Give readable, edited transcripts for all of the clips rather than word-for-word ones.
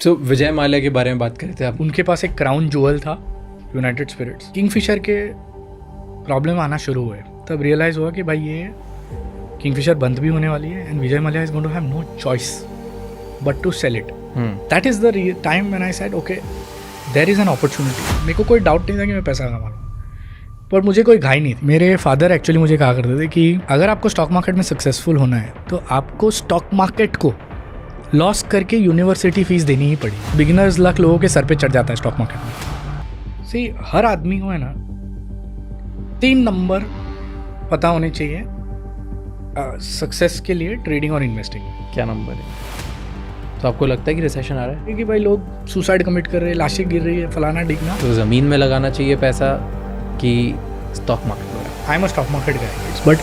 सो विजय माल्या के बारे में बात करते हैं आप। उनके पास एक क्राउन ज्वेल था, यूनाइटेड स्पिरिट्स। किंगफिशर के प्रॉब्लम आना शुरू हुए, तब रियलाइज़ हुआ कि भाई ये किंगफिशर बंद भी होने वाली है and Vijay Mallya is going to have no choice but to sell it. That is the time when I said okay there is an opportunity. मेरे को कोई डाउट नहीं था कि मैं पैसा कमा लूँ, पर मुझे कोई घाई नहीं थी। मेरे फादर एक्चुअली मुझे कहा करते थे कि अगर आपको स्टॉक मार्केट में सक्सेसफुल होना है तो आपको स्टॉक मार्केट को लॉस करके यूनिवर्सिटी फीस देनी ही पड़ी। बिगिनर्स लक लोगों के सर पे चढ़ जाता है स्टॉक मार्केट में। सी हर आदमी को है ना 3 नंबर पता होने चाहिए सक्सेस के लिए ट्रेडिंग और इन्वेस्टिंग। क्या नंबर है? तो आपको लगता है कि रिसेशन आ रहा है? कि भाई लोग सुसाइड कमिट कर रहे हैं, लाशें गिर रही है, फलाना डिगना। तो ज़मीन में लगाना चाहिए पैसा कि स्टॉक मार्केट में? आई am a stock market guy but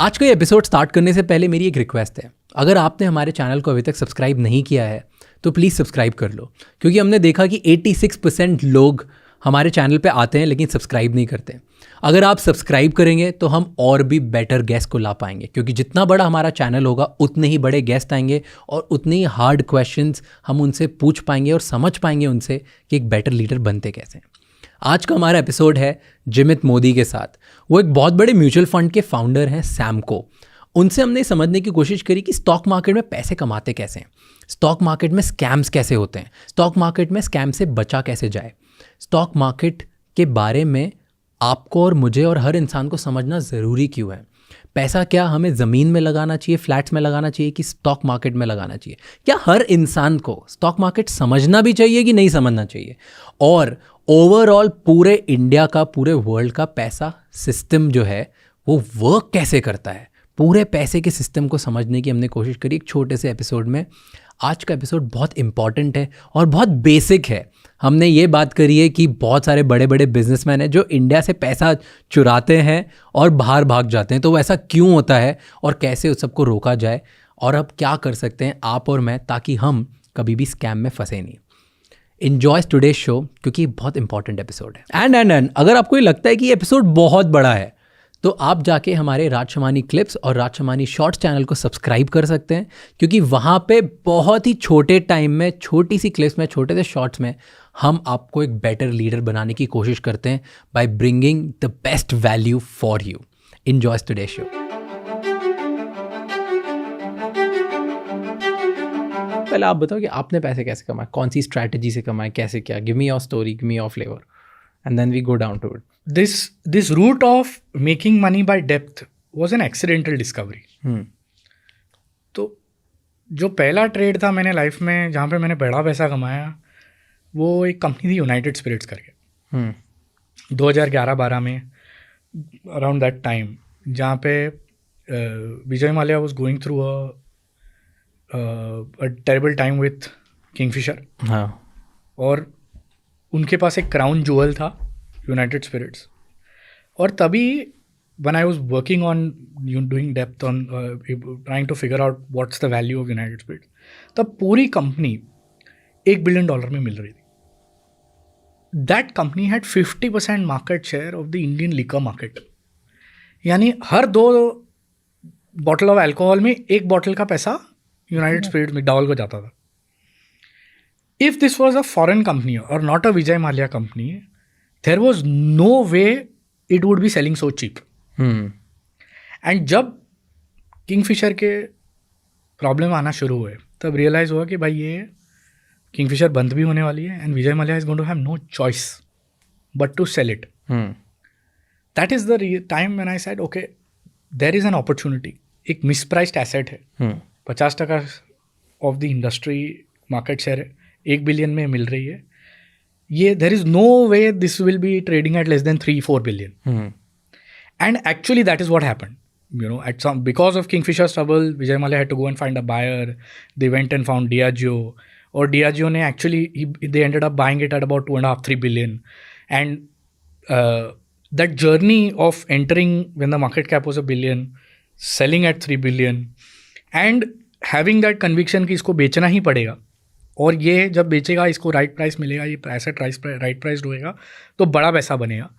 आज का ये एपिसोड स्टार्ट करने से पहले मेरी एक रिक्वेस्ट है, अगर आपने हमारे चैनल को अभी तक सब्सक्राइब नहीं किया है तो प्लीज़ सब्सक्राइब कर लो, क्योंकि हमने देखा कि 86% लोग हमारे चैनल पे आते हैं लेकिन सब्सक्राइब नहीं करते। अगर आप सब्सक्राइब करेंगे तो हम और भी बेटर गेस्ट को ला पाएंगे, क्योंकि जितना बड़ा हमारा चैनल होगा उतने ही बड़े गेस्ट आएंगे और उतने ही हार्ड क्वेश्चंस हम उनसे पूछ पाएंगे और समझ पाएंगे उनसे कि एक बेटर लीडर बनते कैसे। आज का हमारा एपिसोड है जिमित मोदी के साथ। वो एक बहुत बड़े म्यूचुअल फंड के फाउंडर हैं सैमको। उनसे हमने समझने की कोशिश करी कि स्टॉक मार्केट में पैसे कमाते कैसे हैं, स्टॉक मार्केट में स्कैम्स कैसे होते हैं, स्टॉक मार्केट में स्कैम से बचा कैसे जाए। स्टॉक मार्केट के बारे में आपको और मुझे और हर इंसान को समझना ज़रूरी क्यों है। पैसा क्या हमें ज़मीन में लगाना चाहिए, फ्लैट्स में लगाना चाहिए कि स्टॉक मार्केट में लगाना चाहिए? क्या हर इंसान को स्टॉक मार्केट समझना भी चाहिए कि नहीं समझना चाहिए? और ओवरऑल पूरे इंडिया का, पूरे वर्ल्ड का पैसा सिस्टम जो है वो वर्क कैसे करता है, पूरे पैसे के सिस्टम को समझने की हमने कोशिश करी एक छोटे से एपिसोड में। आज का एपिसोड बहुत इंपॉर्टेंट है और बहुत बेसिक है। हमने ये बात करी है कि बहुत सारे बड़े बड़े बिजनेसमैन हैं जो इंडिया से पैसा चुराते हैं और बाहर भाग जाते हैं, तो वो ऐसा क्यों होता है और कैसे उस सबको रोका जाए, और अब क्या कर सकते हैं आप और मैं ताकि हम कभी भी स्कैम में फंसे नहीं। एन्जॉय टुडेज शो, क्योंकि बहुत इंपॉर्टेंट एपिसोड है। एंड अगर आपको ये लगता है कि ये एपिसोड बहुत बड़ा है तो आप जाके हमारे राजशमानी क्लिप्स और राजशमानी शॉर्ट्स चैनल को सब्सक्राइब कर सकते हैं, क्योंकि वहाँ पे बहुत ही छोटे टाइम में, छोटी सी क्लिप्स में, छोटे से शॉर्ट्स में हम आपको एक बेटर लीडर बनाने की कोशिश करते हैं by bringing the best value for you. Enjoy today's show. पहले आप बताओ कि आपने पैसे कैसे कमाए, कौन सी स्ट्रैटेजी से कमाए, कैसे क्या? Give me your story, give me your flavour and then we go down to it. this route of making money by depth was an accidental discovery. तो जो पहला ट्रेड था मैंने लाइफ में जहाँ पे मैंने बड़ा पैसा कमाया, वो एक कंपनी थी यूनाइटेड स्पिरिट्स करके। 2011-12 में अराउंड दैट टाइम, जहाँ पे Vijay Mallya was going through a terrible time with Kingfisher. हाँ, और उनके पास एक क्राउन ज्वेल था, यूनाइटेड स्पिरिट्स। और तभी when I was working on doing depth on trying to figure out what's the value of United Spirits, तब पूरी कंपनी $1 billion में मिल रही थी। That company had 50% market share of the Indian liquor market. यानी हर 2 bottle of alcohol में 1 bottle का पैसा United spirits में डाउल को जाता था। If this was a foreign company or not a Vijay Mallya company, there was no way it would be selling so cheap. And जब Kingfisher के प्रॉब्लम आना शुरू हुए, तब रियलाइज़ हुआ कि भाई ये किंगफिशर बंद भी होने वाली है and Vijay Mallya is going to have no choice but to sell it. That is the time when I said okay there is an opportunity. एक मिसप्राइस्ड एसेट है, 50% of the industry market share है, 1 billion में मिल रही है। ये there is no way this will be trading at less than 3-4 billion. And actually that is what happened. You know, because of Kingfisher's trouble, Vijay Mallya had to go and find a buyer. They went and found Diageo. Or Diageo ne actually, they ended up buying it at about 2.5-3 billion. And that journey of entering when the market cap was $1 billion, selling at 3 billion, and having that conviction कि इसको बेचना ही पड़ेगा, और ये जब बेचेगा इसको right price मिलेगा, ये एसेट राइट प्राइस होएगा तो बड़ा पैसा बनेगा।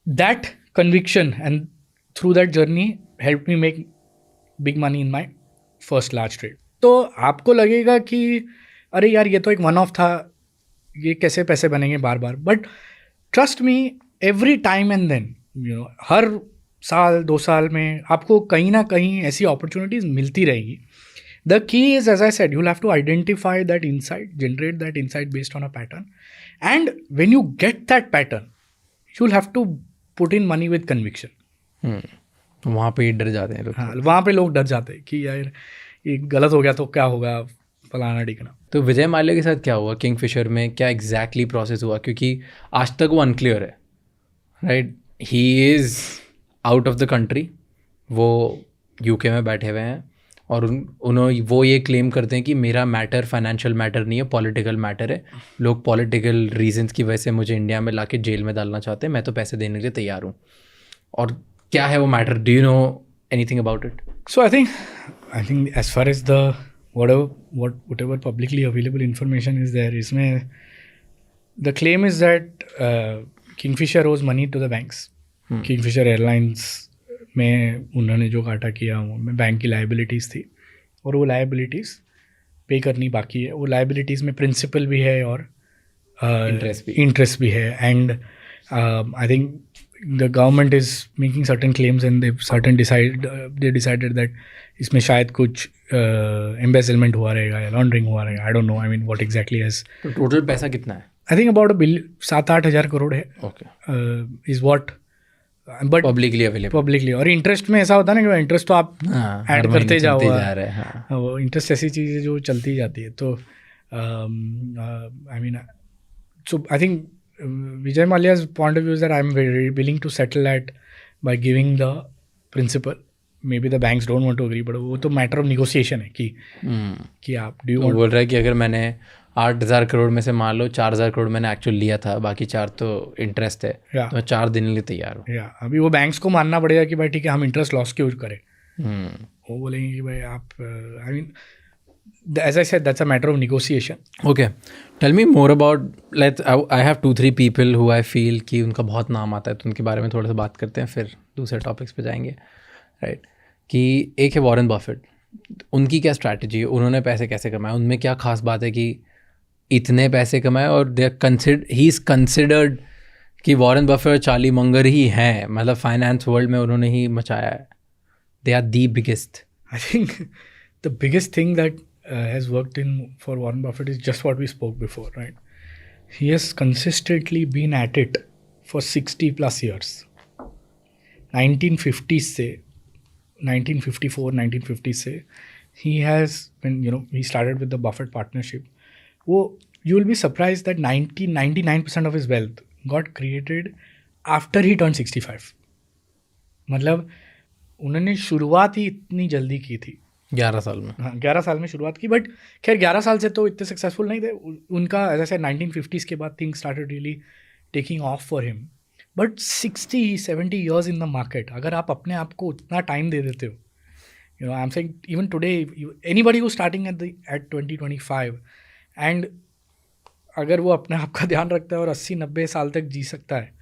That conviction and through that journey helped me make big money in my first large trade. तो आपको लगेगा कि अरे यार ये तो एक वन ऑफ था, ये कैसे पैसे बनेंगे बार बार. But trust me, every time and then हर साल 2 साल में आपको कहीं ना कहीं ऐसी अपॉर्चुनिटीज मिलती रहेगी. The key is, as I said, you have to identify that insight, generate that insight based on a pattern, and when you get that pattern you will have to put in money with conviction. वहाँ पे डर जाते हैं लोग. हाँ, वहाँ पे लोग डर जाते हैं कि यार ये गलत हो गया तो क्या होगा, फलाना ढिकना. तो विजय माल्या के साथ क्या हुआ किंगफिशर में, क्या एग्जैक्टली प्रोसेस हुआ? क्योंकि आज तक वो अनक्लियर है, right? He is out of the country, वो यूके में बैठे हुए हैं और उन्होंने वो ये क्लेम करते हैं कि मेरा मैटर फाइनेंशियल मैटर नहीं है, पॉलिटिकल मैटर है. लोग पॉलिटिकल रीजंस की वजह से मुझे इंडिया में लाके जेल में डालना चाहते हैं, मैं तो पैसे देने के लिए तैयार हूँ. और क्या है वो matter? Do you know anything about it? So I think as far as the whatever publicly available information is there, इसमें the claim is that Kingfisher owes money to the banks. Kingfisher Airlines में उन्होंने जो घाटा किया उनमें bank की liabilities थी और वो liabilities पे करनी बाकी है. वो liabilities में principal भी है और interest भी है. And I think the government is making certain claims and they decided that इसमें शायद कुछ embezzlement हुआ रहेगा या laundering हुआ रहेगा. I don't know. I mean, what exactly has. तो टोटल पैसा कितना है? I think about 7-8 हज़ार करोड़ है. Okay. Is what. But publicly available. और इंटरेस्ट में ऐसा होता है ना कि इंटरेस्ट तो आप ऐड करते जाओ. वो इंटरेस्ट ऐसी चीज़ है जो चलती जाती है. तो I mean, so I think Vijay Mallya's point of view is that I'm very willing to settle that by giving the principal. Maybe the banks don't want to agree, but वो तो matter of negotiation है कि आप do you want. बोल रहा है कि अगर मैंने 8,000 करोड़ में से मान लो 4,000 करोड़ मैंने एक्चुअल लिया था, बाकी 4 तो इंटरेस्ट है, तो मैं 4 देने के लिए तैयार हूँ. अभी वो बैंक्स को मानना पड़ेगा कि भाई ठीक है हम इंटरेस्ट लॉस क्यों करें. वो बोलेंगे कि भाई आप I mean, as I said, that's a matter of negotiation. Okay, tell me more about, I have 2-3 people who I feel कि उनका बहुत नाम आता है, तो उनके बारे में थोड़ा सा बात करते हैं, फिर दूसरे टॉपिक्स पे जाएंगे, राइट? कि एक है वॉरेन बफेट. उनकी क्या स्ट्रैटेजी है, उन्होंने पैसे कैसे कमाए, उनमें क्या खास बात है कि इतने पैसे कमाए? और ही इज़ कंसिडर्ड कि वॉरेन बफेट चार्ली मंगर ही हैं, मतलब फाइनेंस वर्ल्ड में उन्होंने ही मचाया है. They are the biggest. I think the biggest thing that has worked for Warren Buffett is just what we spoke before, right? He has consistently been at it for 60 plus years. 1950s से 1954, 1950s से he has, when he started with the Buffett partnership, you will be surprised that 99% of his wealth got created after he turned 65. मतलब उन्होंने शुरुआत ही इतनी जल्दी की थी 11 साल में. हाँ, 11 साल में शुरुआत की. बट खैर 11 साल से तो इतने सक्सेसफुल नहीं थे. उनका एज आई सेड 1950s के बाद things started really taking of for him. But 60-70 years in the market, अगर आप अपने आप को उतना टाइम दे देते हो, I am saying even today anybody who starting at 20-25 and अगर वो अपने आप का ध्यान रखता है और 80-90 साल तक जी सकता है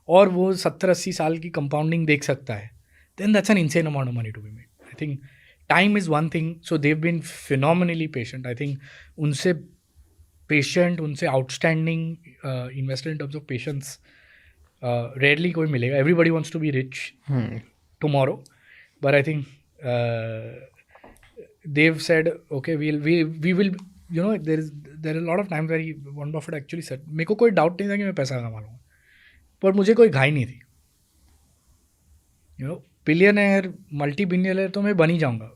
और वो 70-80 साल की कंपाउंडिंग देख सकता है, then that's an insane amount of money to be made. I think time is one thing. So they've been phenomenally patient. I think unse patient, unse outstanding investor in terms of patience rarely koi milega. Everybody wants to be rich tomorrow, but I think they've said, okay, we will. There are a lot of times where Warren Buffett actually said, मेरे को कोई doubt नहीं था कि मैं पैसा कमा लूँगा, पर मुझे कोई घाई नहीं थी. बिलियनर मल्टी बिलियनर तो मैं बन ही जाऊँगा,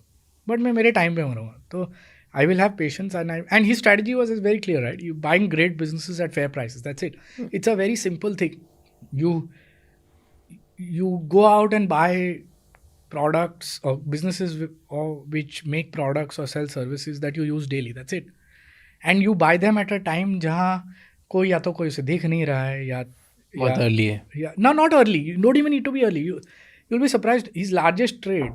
बट मैं मेरे टाइम पे मरूँगा. तो I will have patience and his strategy was is very clear, right? You buying great businesses at fair prices, that's it. It's a very simple thing. You go out and buy products or businesses which make products or sell services that you use daily, that's it. And you buy them at a time जहाँ कोई या तो कोई उसे देख नहीं रहा है या बहुत early है. No, not early. You don't even need to be early. You'll be surprised. His largest trade,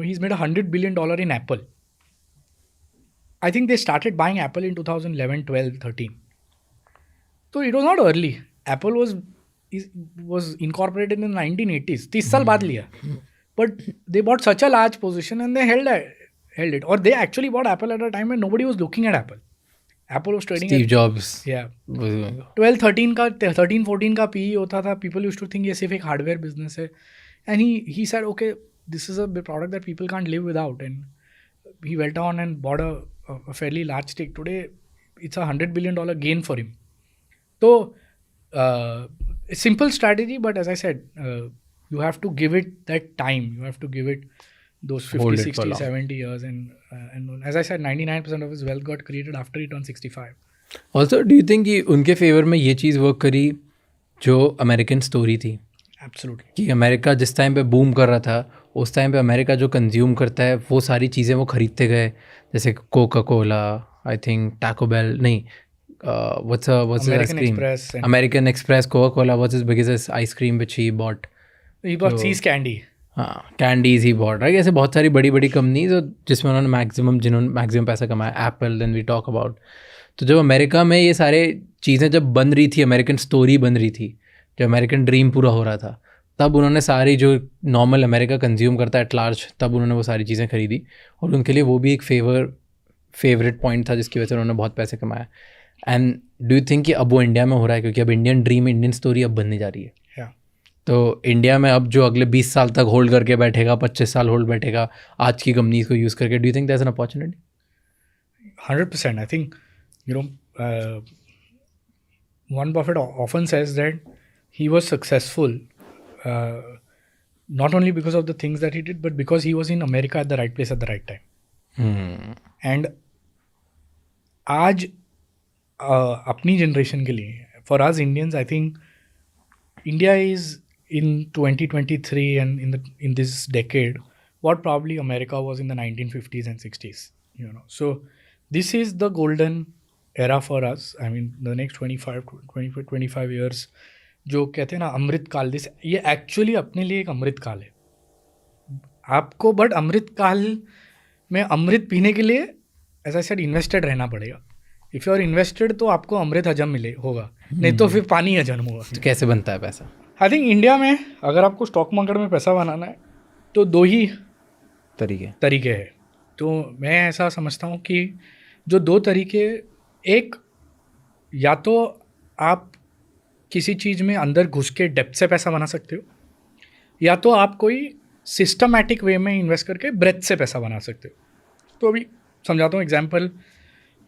he's made $100 billion in Apple. I think they started buying Apple in 2011, 12, 13. So it was not early. Apple was incorporated in the 1980s. 30 साल बाद लिया. But they bought such a large position and they held held it. Or they actually bought Apple at a time when nobody was looking at Apple. Apple was trading Steve Jobs. Yeah. 13-14 का PE होता था. People used to think ये सिर्फ एक hardware business है. And he said, okay, this is a product that people can't live without. And he went on and bought a fairly large stake. Today, it's a $100 billion gain for him. So, a simple strategy, but as I said, you have to give it that time. You have to give it those 50, 60, 70 years. And as I said, 99% of his wealth got created after he turned 65. Also, do you think कि उनके favour में ये चीज़ work करी जो American story थी? Absolutely. कि America जिस time पे बूम कर रहा था, उस टाइम पे अमेरिका जो कंज्यूम करता है वो सारी चीज़ें वो खरीदते गए, जैसे Coca Cola, I think Taco Bell, नहीं what's American Express. American Express, Coca-Cola, what's his biggest ice cream which he bought? He bought See's Candy. हाँ, कैंडीज ही बॉट, राइट? ऐसे बहुत सारी बड़ी बड़ी कंपनीज जिसमें उन्होंने जिन्होंने मैक्सिमम पैसा कमाया. Apple, then we talk about. तो जब अमेरिका में ये सारे चीज़ें जब बन रही थी, अमेरिकन स्टोरी बन रही थी, जब अमेरिकन ड्रीम पूरा हो रहा था, तब उन्होंने सारी जो नॉर्मल अमेरिका कंज्यूम करता है एट लार्ज, तब उन्होंने वो सारी चीज़ें खरीदी. और उनके लिए वो भी एक फेवरेट पॉइंट था जिसकी वजह से उन्होंने बहुत पैसे कमाया. एंड डू यू थिंक कि अब वो इंडिया में हो रहा है? क्योंकि अब इंडियन ड्रीम, इंडियन स्टोरी अब बनने जा रही है. तो इंडिया में अब जो अगले 20 साल तक होल्ड करके बैठेगा, 25 साल होल्ड बैठेगा आज की कंपनीज को यूज़ करके, do you think that's an opportunity? 100%. I think, Warren Buffett often says that he was successful not only because of the things that he did, but because he was in America at the right place at the right time. And आज अपनी generation के लिए, for us Indians, I think India is in 2023 and in this decade what probably America was in the 1950s and 60s. So this is the golden era for us. I mean, the next 25 years, जो कहते हैं ना अमृत काल, this ये actually अपने लिए एक अमृत काल है आपको. बट अमृत काल में अमृत पीने के लिए, एज आई सेड, इन्वेस्टेड रहना पड़ेगा. इफ़ यू आर इन्वेस्टेड तो आपको अमृत हजम होगा, नहीं तो फिर पानी हजम होगा. तो कैसे बनता है पैसा? आई थिंक इंडिया में अगर आपको स्टॉक मार्केट में पैसा बनाना है तो 2 ही तरीके हैं. तो मैं ऐसा समझता हूँ कि जो 2 तरीके, एक, या तो आप किसी चीज़ में अंदर घुस के डेप्थ से पैसा बना सकते हो, या तो आप कोई सिस्टमैटिक वे में इन्वेस्ट करके ब्रेथ से पैसा बना सकते हो. तो अभी समझाता हूँ एग्जाम्पल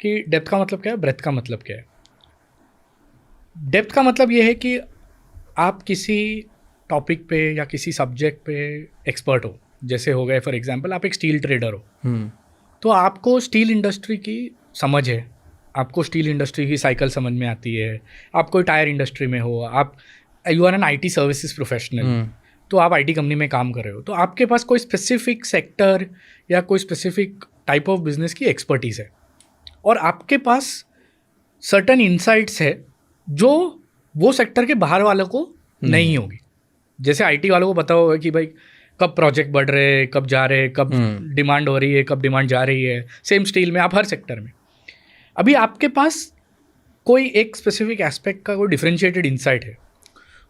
कि डेप्थ का मतलब क्या है, ब्रेथ का मतलब क्या है. डेप्थ का मतलब ये है कि आप किसी टॉपिक पे या किसी सब्जेक्ट पे एक्सपर्ट हो. जैसे हो गए फॉर एग्जांपल आप एक स्टील ट्रेडर हो, तो आपको स्टील इंडस्ट्री की समझ है, आपको स्टील इंडस्ट्री की साइकिल समझ में आती है. आप कोई टायर इंडस्ट्री में हो, आप you are an IT services professional, तो आप IT कंपनी में काम कर रहे हो, तो आपके पास कोई स्पेसिफिक सेक्टर या कोई स्पेसिफिक टाइप ऑफ बिजनेस की एक्सपर्टीज़ है, और आपके पास सर्टन इंसाइट्स है जो वो सेक्टर के बाहर वालों को नहीं होगी. जैसे IT वालों को पता होगा कि भाई कब प्रोजेक्ट बढ़ रहे हैं, कब जा रहे हैं, कब डिमांड हो रही है, कब डिमांड जा रही है. सेम स्टील में, आप हर सेक्टर में. अभी आपके पास कोई एक स्पेसिफिक एस्पेक्ट का कोई डिफरेंशिएटेड इंसाइट है,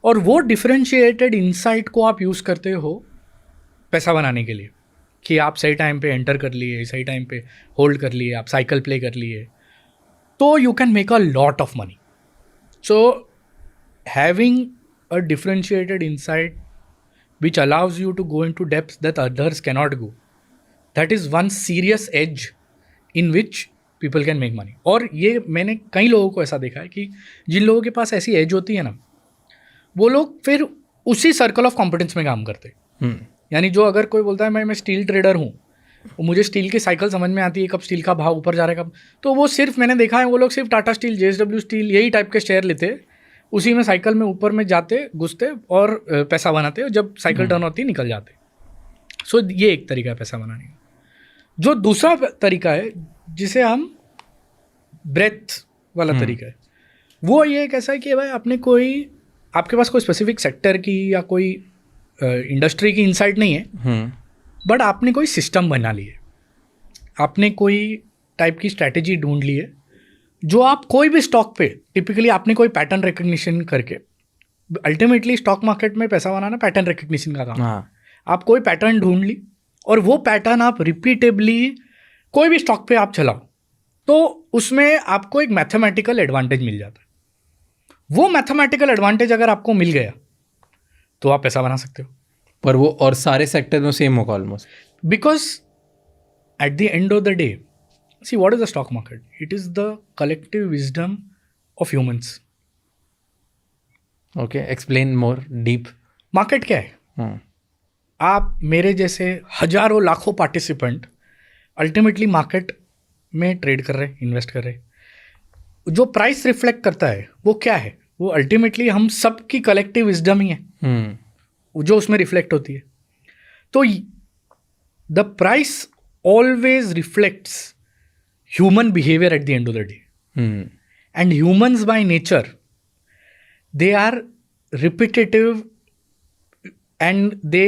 और वो डिफरेंशिएटेड इंसाइट को आप यूज़ करते हो पैसा बनाने के लिए, कि आप सही टाइम पे एंटर कर लिए, सही टाइम पे होल्ड कर लिए, आप साइकिल प्ले कर लिए, तो you can make a lot of money. So having a differentiated insight which allows you to go into depths that others cannot go, that is one serious edge in which people can make money. और ये मैंने कई लोगों को ऐसा देखा है कि जिन लोगों के पास ऐसी एज होती है ना, वो लोग फिर उसी सर्कल ऑफ कॉम्पिटेंस में काम करते हैं. यानी जो अगर कोई बोलता है मैं स्टील ट्रेडर हूँ, मुझे स्टील की साइकिल समझ में आती है, कब स्टील का भाव ऊपर जा रहा है कब, तो वो सिर्फ, मैंने देखा है वो लोग सिर्फ टाटा स्टील, JSW स्टील, यही टाइप के शेयर लेते, उसी में साइकिल में ऊपर में जाते, घुसते और पैसा बनाते, और जब साइकिल टर्न होती निकल जाते. सो ये एक तरीका है पैसा बनाने का. जो दूसरा तरीका है जिसे हम ब्रेथ वाला तरीका है, वो ये कैसा है कि भाई आपके पास कोई स्पेसिफिक सेक्टर की या कोई इंडस्ट्री की इंसाइट नहीं है, बट आपने कोई सिस्टम बना ली है, आपने कोई टाइप की स्ट्रैटेजी ढूंढ ली है, जो आप कोई भी स्टॉक पे, टिपिकली आपने कोई पैटर्न रिकग्निशन करके, अल्टीमेटली स्टॉक मार्केट में पैसा बनाना पैटर्न रिकग्निशन का काम. आप कोई पैटर्न ढूंढ ली, और वो पैटर्न आप रिपीटेबली कोई भी स्टॉक पे आप चलाओ तो उसमें आपको एक मैथमेटिकल एडवांटेज मिल जाता है। वो मैथमेटिकल एडवांटेज अगर आपको मिल गया तो आप पैसा बना सकते हो। पर वो और सारे सेक्टर में सेम होगा almost. Because at the end of the day, see what is the stock market? It is the collective wisdom of humans. Okay, explain more deep. Market क्या है? आप मेरे जैसे हजारों लाखों पार्टिसिपेंट अल्टीमेटली मार्केट में ट्रेड कर रहे हैं, इन्वेस्ट कर रहे हैं। जो प्राइस रिफ्लेक्ट करता है वो क्या है? वो अल्टीमेटली हम सब की कलेक्टिव विजडम ही है जो उसमें रिफ्लेक्ट होती है। तो the price always reflects human behaviour at the end of the day. And humans by nature they are repetitive and they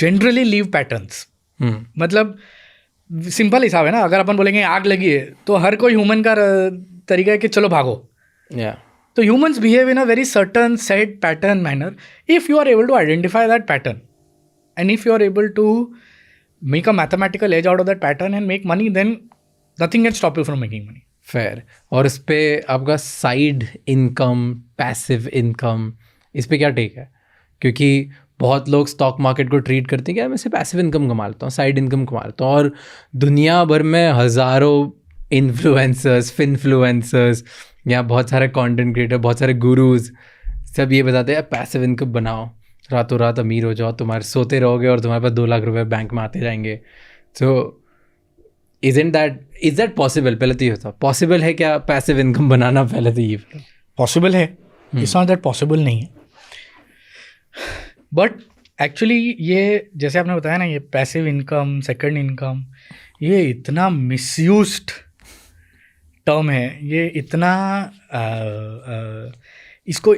generally leave patterns. मतलब सिंपल हिसाब है ना, अगर अपन बोलेंगे आग लगी है तो हर कोई ह्यूमन का तरीका है कि चलो भागो। तो humans behave in a very certain set pattern manner. If you are able to identify that pattern and if you are able to make a mathematical edge out of that pattern and make money, then nothing can stop you from making money. Fair. और इस पे आपका side income, passive income, इस पे क्या take है? क्योंकि बहुत लोग स्टॉक मार्केट को ट्रीट करते हैं कि यार मैं सिर्फ पैसिव इनकम कमा लेता हूँ, साइड इनकम कमा लेता हूँ। और दुनिया भर में हज़ारों इन्फ्लुएंसर्स, फिनफ्लुएंसर्स या बहुत सारे कंटेंट क्रिएटर, बहुत सारे गुरुज सब ये बताते हैं पैसिव इनकम बनाओ, रातों रात अमीर हो जाओ, तुम्हारे सोते रहोगे और तुम्हारे पास 2 लाख रुपए बैंक में आते जाएंगे। तो इज दैट पॉसिबल? पहले तो ये होता पॉसिबल है क्या पैसिव इनकम बनाना? पहले तो ये पॉसिबल है, इट्स नॉट दैट पॉसिबल नहीं है। बट एक्चुअली ये जैसे आपने बताया ना, ये पैसिव इनकम, सेकंड इनकम, ये इतना मिसयूज्ड टर्म है, ये इतना इसको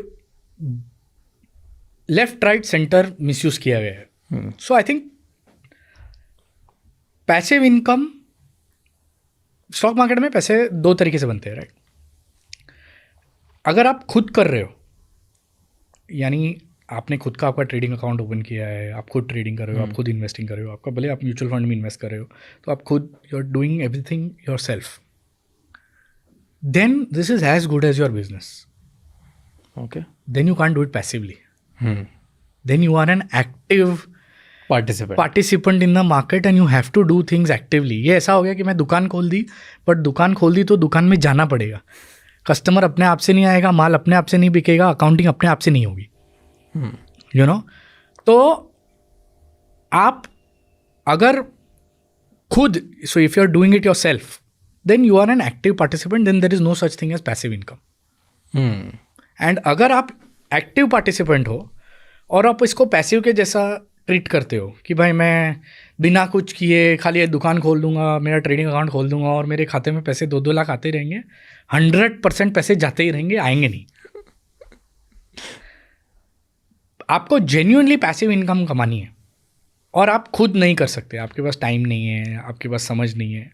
लेफ्ट राइट सेंटर मिसयूज किया गया है। So I think passive income stock market में पैसे 2 तरीके से बनते हैं, राइट? अगर आप खुद कर रहे हो, यानी आपने खुद का आपका ट्रेडिंग अकाउंट ओपन किया है, आप खुद ट्रेडिंग कर रहे हो, आप खुद इन्वेस्टिंग कर रहे हो, आपका भले आप म्यूचुअल फंड में इन्वेस्ट कर रहे हो, तो आप खुद you are doing everything yourself, then this is as good as your business. Okay, then you can do it passively, then you are an active participant in the market and you have to do things actively. ये ऐसा हो गया कि मैं दुकान खोल दी, but दुकान खोल दी तो दुकान में जाना पड़ेगा, कस्टमर अपने आप से नहीं आएगा, माल अपने आप से नहीं बिकेगा, अकाउंटिंग अपने आप से नहीं होगी, यू नो। तो आप अगर खुद, so if you are doing it yourself, then you are an active participant, then there is no such thing as passive income. And अगर आप एक्टिव पार्टिसिपेंट हो और आप इसको पैसिव के जैसा ट्रीट करते हो कि भाई मैं बिना कुछ किए खाली एक दुकान खोल दूंगा, मेरा ट्रेडिंग अकाउंट खोल दूंगा और मेरे खाते में पैसे 2-2 लाख आते रहेंगे, 100% पैसे जाते ही रहेंगे, आएंगे नहीं। आपको जेन्युइनली पैसिव इनकम कमानी है और आप खुद नहीं कर सकते, आपके पास टाइम नहीं है, आपके पास समझ नहीं है,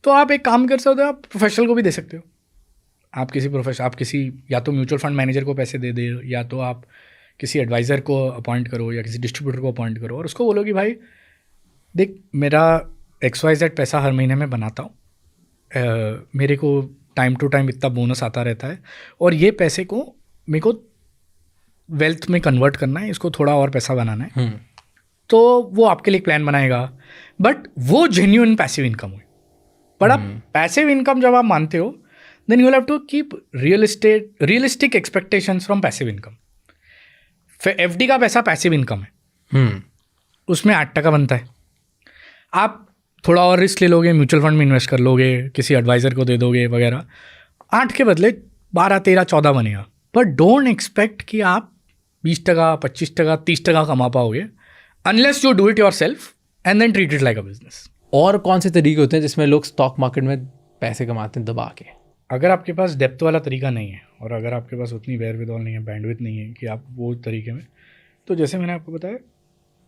तो आप एक काम कर सकते हो, आप प्रोफेशनल को भी दे सकते हो। आप किसी या तो म्यूचुअल फंड मैनेजर को पैसे दे दे, या तो आप किसी एडवाइज़र को अपॉइंट करो या किसी डिस्ट्रीब्यूटर को अपॉइंट करो और उसको बोलो कि भाई देख, मेरा XYZ पैसा हर महीने में बनाता हूँ, मेरे को टाइम टू टाइम इतना बोनस आता रहता है और ये पैसे को मेरे को वेल्थ में कन्वर्ट करना है, इसको थोड़ा और पैसा बनाना है। तो वो आपके लिए प्लान बनाएगा, बट वो जेन्युइन पैसिव इनकम हुई। बट आप पैसिव इनकम जब आप मानते हो, then you will have to keep realistic expectations from passive income. FD का पैसा पैसिव इनकम है, उसमें 8% बनता है। आप थोड़ा और रिस्क ले लोगे, म्यूचुअल फंड में इन्वेस्ट कर लोगे, किसी एडवाइज़र को दे दोगे वगैरह, 8 के बदले 12, 13, 14 बनेगा। बट डोंट एक्सपेक्ट कि आप 20%, 25%, 30% कमा पाओगे unless you do it yourself and then treat it like a business. और कौन से तरीके होते हैं जिसमें लोग स्टॉक मार्केट में पैसे कमाते हैं दबा के? अगर आपके पास डेप्थ वाला तरीका नहीं है और अगर आपके पास उतनी वेयरविदॉल नहीं है, बैंडविड्थ नहीं है कि आप वो तरीके में, तो जैसे मैंने आपको बताया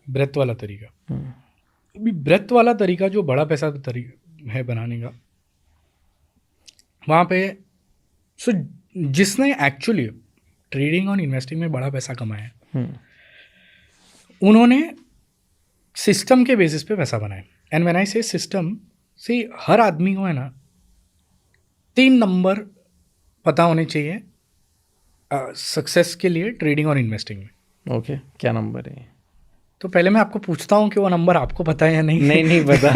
ब्रेथ वाला तरीका, अभी ब्रेथ वाला तरीका जो बड़ा पैसा तरीका है बनाने का, वहाँ पे सो जिसने एक्चुअली ट्रेडिंग और इन्वेस्टिंग में बड़ा पैसा कमाया है, उन्होंने सिस्टम के बेसिस पे पैसा बनाया। एंड व्हेन आई से सिस्टम, सी हर आदमी को है ना 3 नंबर पता होने चाहिए सक्सेस के लिए ट्रेडिंग और इन्वेस्टिंग में। ओके, क्या नंबर है? तो पहले मैं आपको पूछता हूँ कि वो नंबर आपको पता है या नहीं। नहीं पता।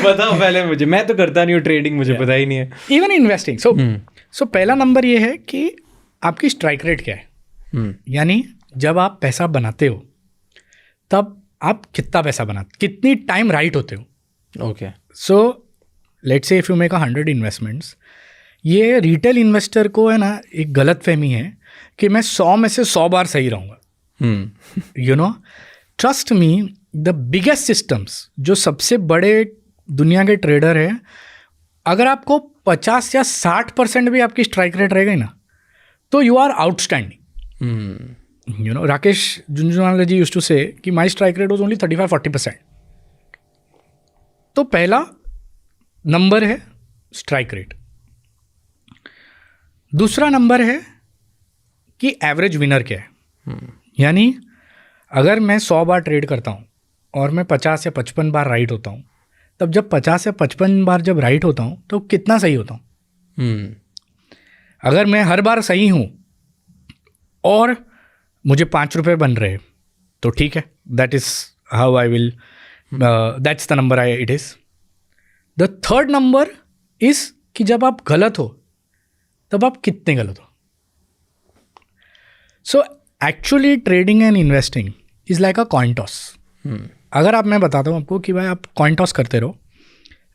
बताओ पहले मुझे, मैं तो करता नहीं हूँ ट्रेडिंग, मुझे पता ही नहीं है। Even investing. सो पहला नंबर ये है कि आपकी स्ट्राइक रेट क्या है। यानी जब आप पैसा बनाते हो तब आप कितना पैसा बनाते, कितनी टाइम राइट होते हो। Okay, so let's say if you make 100 investments, ये रिटेल इन्वेस्टर को है ना एक गलत फहमी है कि मैं 100 में से 100 बार सही रहूँगा। You know, trust me, the biggest systems, जो सबसे बड़े दुनिया के ट्रेडर हैं, अगर आपको 50 या 60% भी आपकी स्ट्राइक रेट रह गई ना, तो you are outstanding. You know, Rakesh Junjunwala ji used to say कि my strike rate was only 35-40%. तो पहला नंबर है स्ट्राइक रेट। दूसरा नंबर है कि एवरेज विनर क्या है। यानी अगर मैं 100 बार ट्रेड करता हूँ और मैं 50 या 55 बार राइट होता हूँ, तब जब 50 या 55 बार जब राइट होता हूँ तो कितना सही होता हूँ। अगर मैं हर बार सही हूँ और मुझे 5 रुपये बन रहे तो ठीक है, that is how I will, that's the number I it is. The third number is कि जब आप गलत हो तब आप कितने गलत हो। So actually trading and investing is like a coin toss. अगर आप, मैं बताता हूँ आपको कि भाई आप कॉइन टॉस करते रहो,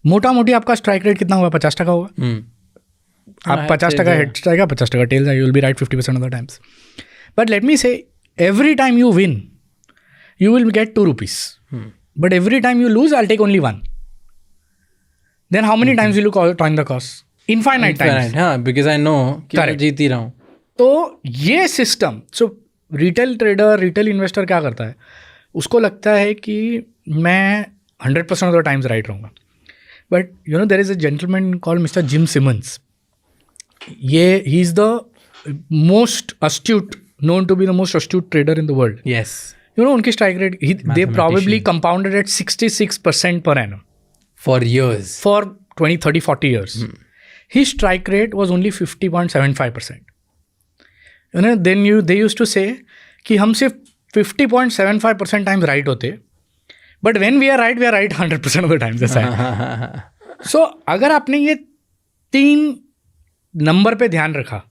मोटा मोटी आपका स्ट्राइक रेट कितना होगा, 50% होगा। आप 50% हेड जाएगा, 50% टेल जाएगा, you will be right 50% of the times. But let me say, every time you win, you will get 2 rupees. But every time you lose, I'll take only 1. Then how many times will you join the cause? Infinite times. हाँ, because I know कि मैं जीत ही रहा हूँ। तो ये system, so retail trader, retail investor क्या करता है, उसको लगता है कि मैं 100% ऑफ द टाइम्स राइट रहूँगा। But you know, there is a gentleman called mister Jim Simons. ये he is the most astute, known to be the most astute trader in the world. Yes. You know, उनकी strike rate, they probably compounded at 66% per annum. For years. For 20, 30, 40 years. His strike rate was only 50.75%. You know, then they used to say कि हम सिर्फ 50.75% times right होते, but when we are right 100% of the times. ऐसा है। So, अगर आपने ये 3 number पे ध्यान रखा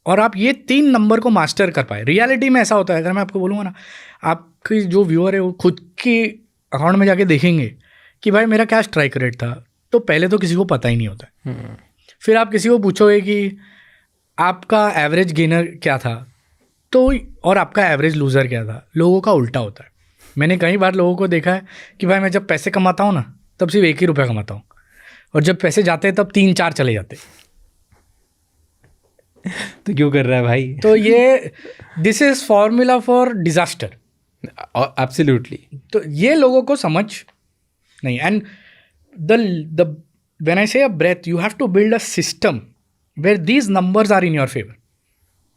और आप ये 3 नंबर को मास्टर कर पाए, रियलिटी में ऐसा होता है। अगर मैं आपको बोलूँगा ना, आपकी जो व्यूअर है वो खुद की अकाउंट में जाके देखेंगे कि भाई मेरा क्या स्ट्राइक रेट था, तो पहले तो किसी को पता ही नहीं होता है। फिर आप किसी को पूछोगे कि आपका एवरेज गेनर क्या था, तो और आपका एवरेज लूज़र क्या था, लोगों का उल्टा होता है। मैंने कई बार लोगों को देखा है कि भाई मैं जब पैसे कमाता हूँ ना, तब सिर्फ 1 ही रुपया कमाता हूँ, और जब पैसे जाते हैं तब 3-4 चले जाते। तो क्यों कर रहा है भाई? तो ये this is formula for disaster. Absolutely. तो ये लोगों को समझ नहीं। And the when I say a breath, you have to build a system where these numbers are in your favour.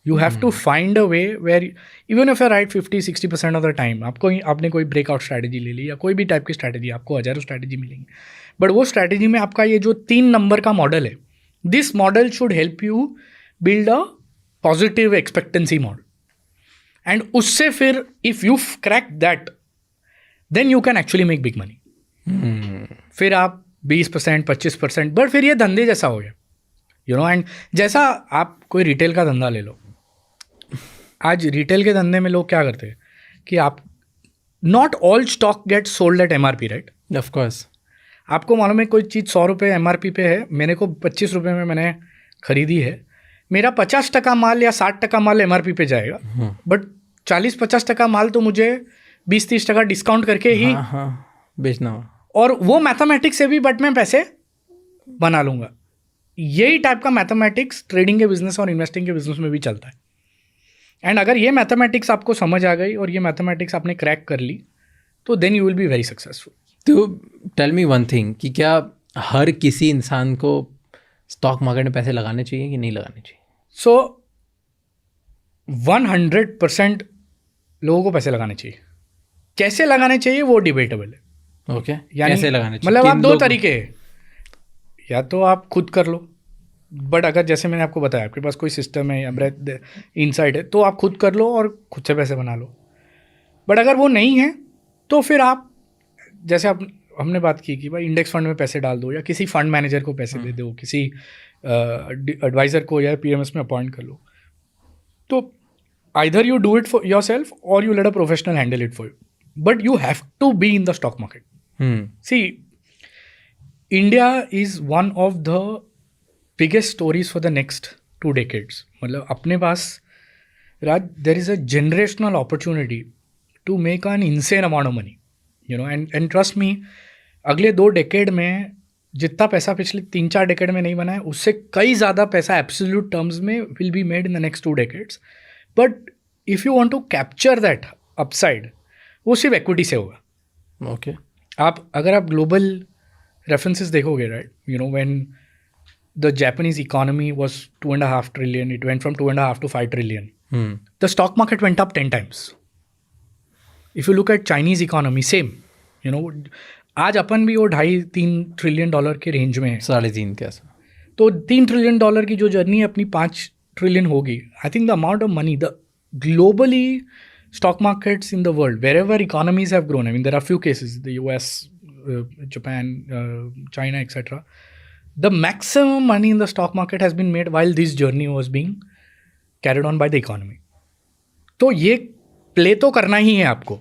You have to find a way where even if you right 50-60% of the time, आपने कोई breakout strategy ले ली या कोई भी type की strategy, आपको हज़ारों strategy मिलेंगी, बट वो स्ट्रैटेजी में आपका ये जो 3 नंबर का मॉडल है, this model should help you build a positive expectancy model. And उससे फिर if you crack that, then you can actually make big money. फिर आप 20%, 25%, बट फिर ये धंधे जैसा हो गया, यू नो। एंड जैसा आप कोई रिटेल का धंधा ले लो, आज रिटेल के धंधे में लोग क्या करते हैं कि आप, not all stock get sold at MRP, right? Of course. आपको मालूम है कोई चीज़ 100 रुपये MRP पे है, मैंने को 25 रुपये में मैंने खरीदी है, मेरा 50% माल या 60% माल MRP पे जाएगा, बट 40-50% माल तो मुझे 20-30% डिस्काउंट करके ही बेचना हो, और वो मैथमेटिक्स से भी बट मैं पैसे बना लूँगा। यही टाइप का मैथमेटिक्स ट्रेडिंग के बिजनेस और इन्वेस्टिंग के बिजनेस में भी चलता है। एंड अगर ये मैथमेटिक्स आपको समझ आ गई और ये मैथमेटिक्स आपने क्रैक कर ली, तो then you will be very successful. तो टेल मी वन थिंग, कि क्या हर किसी इंसान को स्टॉक मार्केट में पैसे लगाने चाहिए कि नहीं लगाने चाहिए? सो 100% लोगों को पैसे लगाने चाहिए। कैसे लगाने चाहिए वो डिबेटेबल है। ओके, यानी कैसे लगाने चाहिए? मतलब आप किन दो लोग- तरीके हैं, या तो आप खुद कर लो, बट अगर जैसे मैंने आपको बताया आपके पास कोई सिस्टम है या ब्रेथ इनसाइट है तो आप खुद कर लो और खुद से पैसे बना लो। बट अगर वो नहीं है तो फिर आप जैसे आप हमने बात की कि भाई इंडेक्स फंड में पैसे डाल दो या किसी फंड मैनेजर को पैसे दे दो, किसी एडवाइज़र को या पीएमएस में अपॉइंट कर लो। तो either you do it for yourself or you let a professional handle it for you, but you have to be in the stock market. See, India is one of the biggest stories for the next 2 decades। मतलब अपने पास Raj there is a generational opportunity to make an insane amount of money, you know, and trust me, अगले 2 decade में जितना पैसा पिछले 3-4 decade में नहीं बना है उससे कई ज़्यादा पैसा एब्सोल्यूट टर्म्स में will be made in the next 2 decades। But if you want to capture that upside, वो सिर्फ इक्विटी से होगा। ओके, अगर आप ग्लोबल रेफरेंसेस देखोगे, right, you know, when the Japanese economy was 2.5 trillion, it went from 2.5 to 5 trillion. The stock market went up 10 times. If you look at Chinese economy, same, you know, आज अपन भी वो 2.5-3 trillion dollar के range में है, 3.5 के ऐसा। तो 3 trillion dollar की जो जर्नी अपनी 5 ट्रिलियन होगी, आई think the amount of money the globally stock markets in the world, wherever economies have grown, I mean, there are few cases, the US, Japan, China, etc. The maximum money in the stock market has been made while this journey was being carried on by the economy. तो ये play तो करना ही है आपको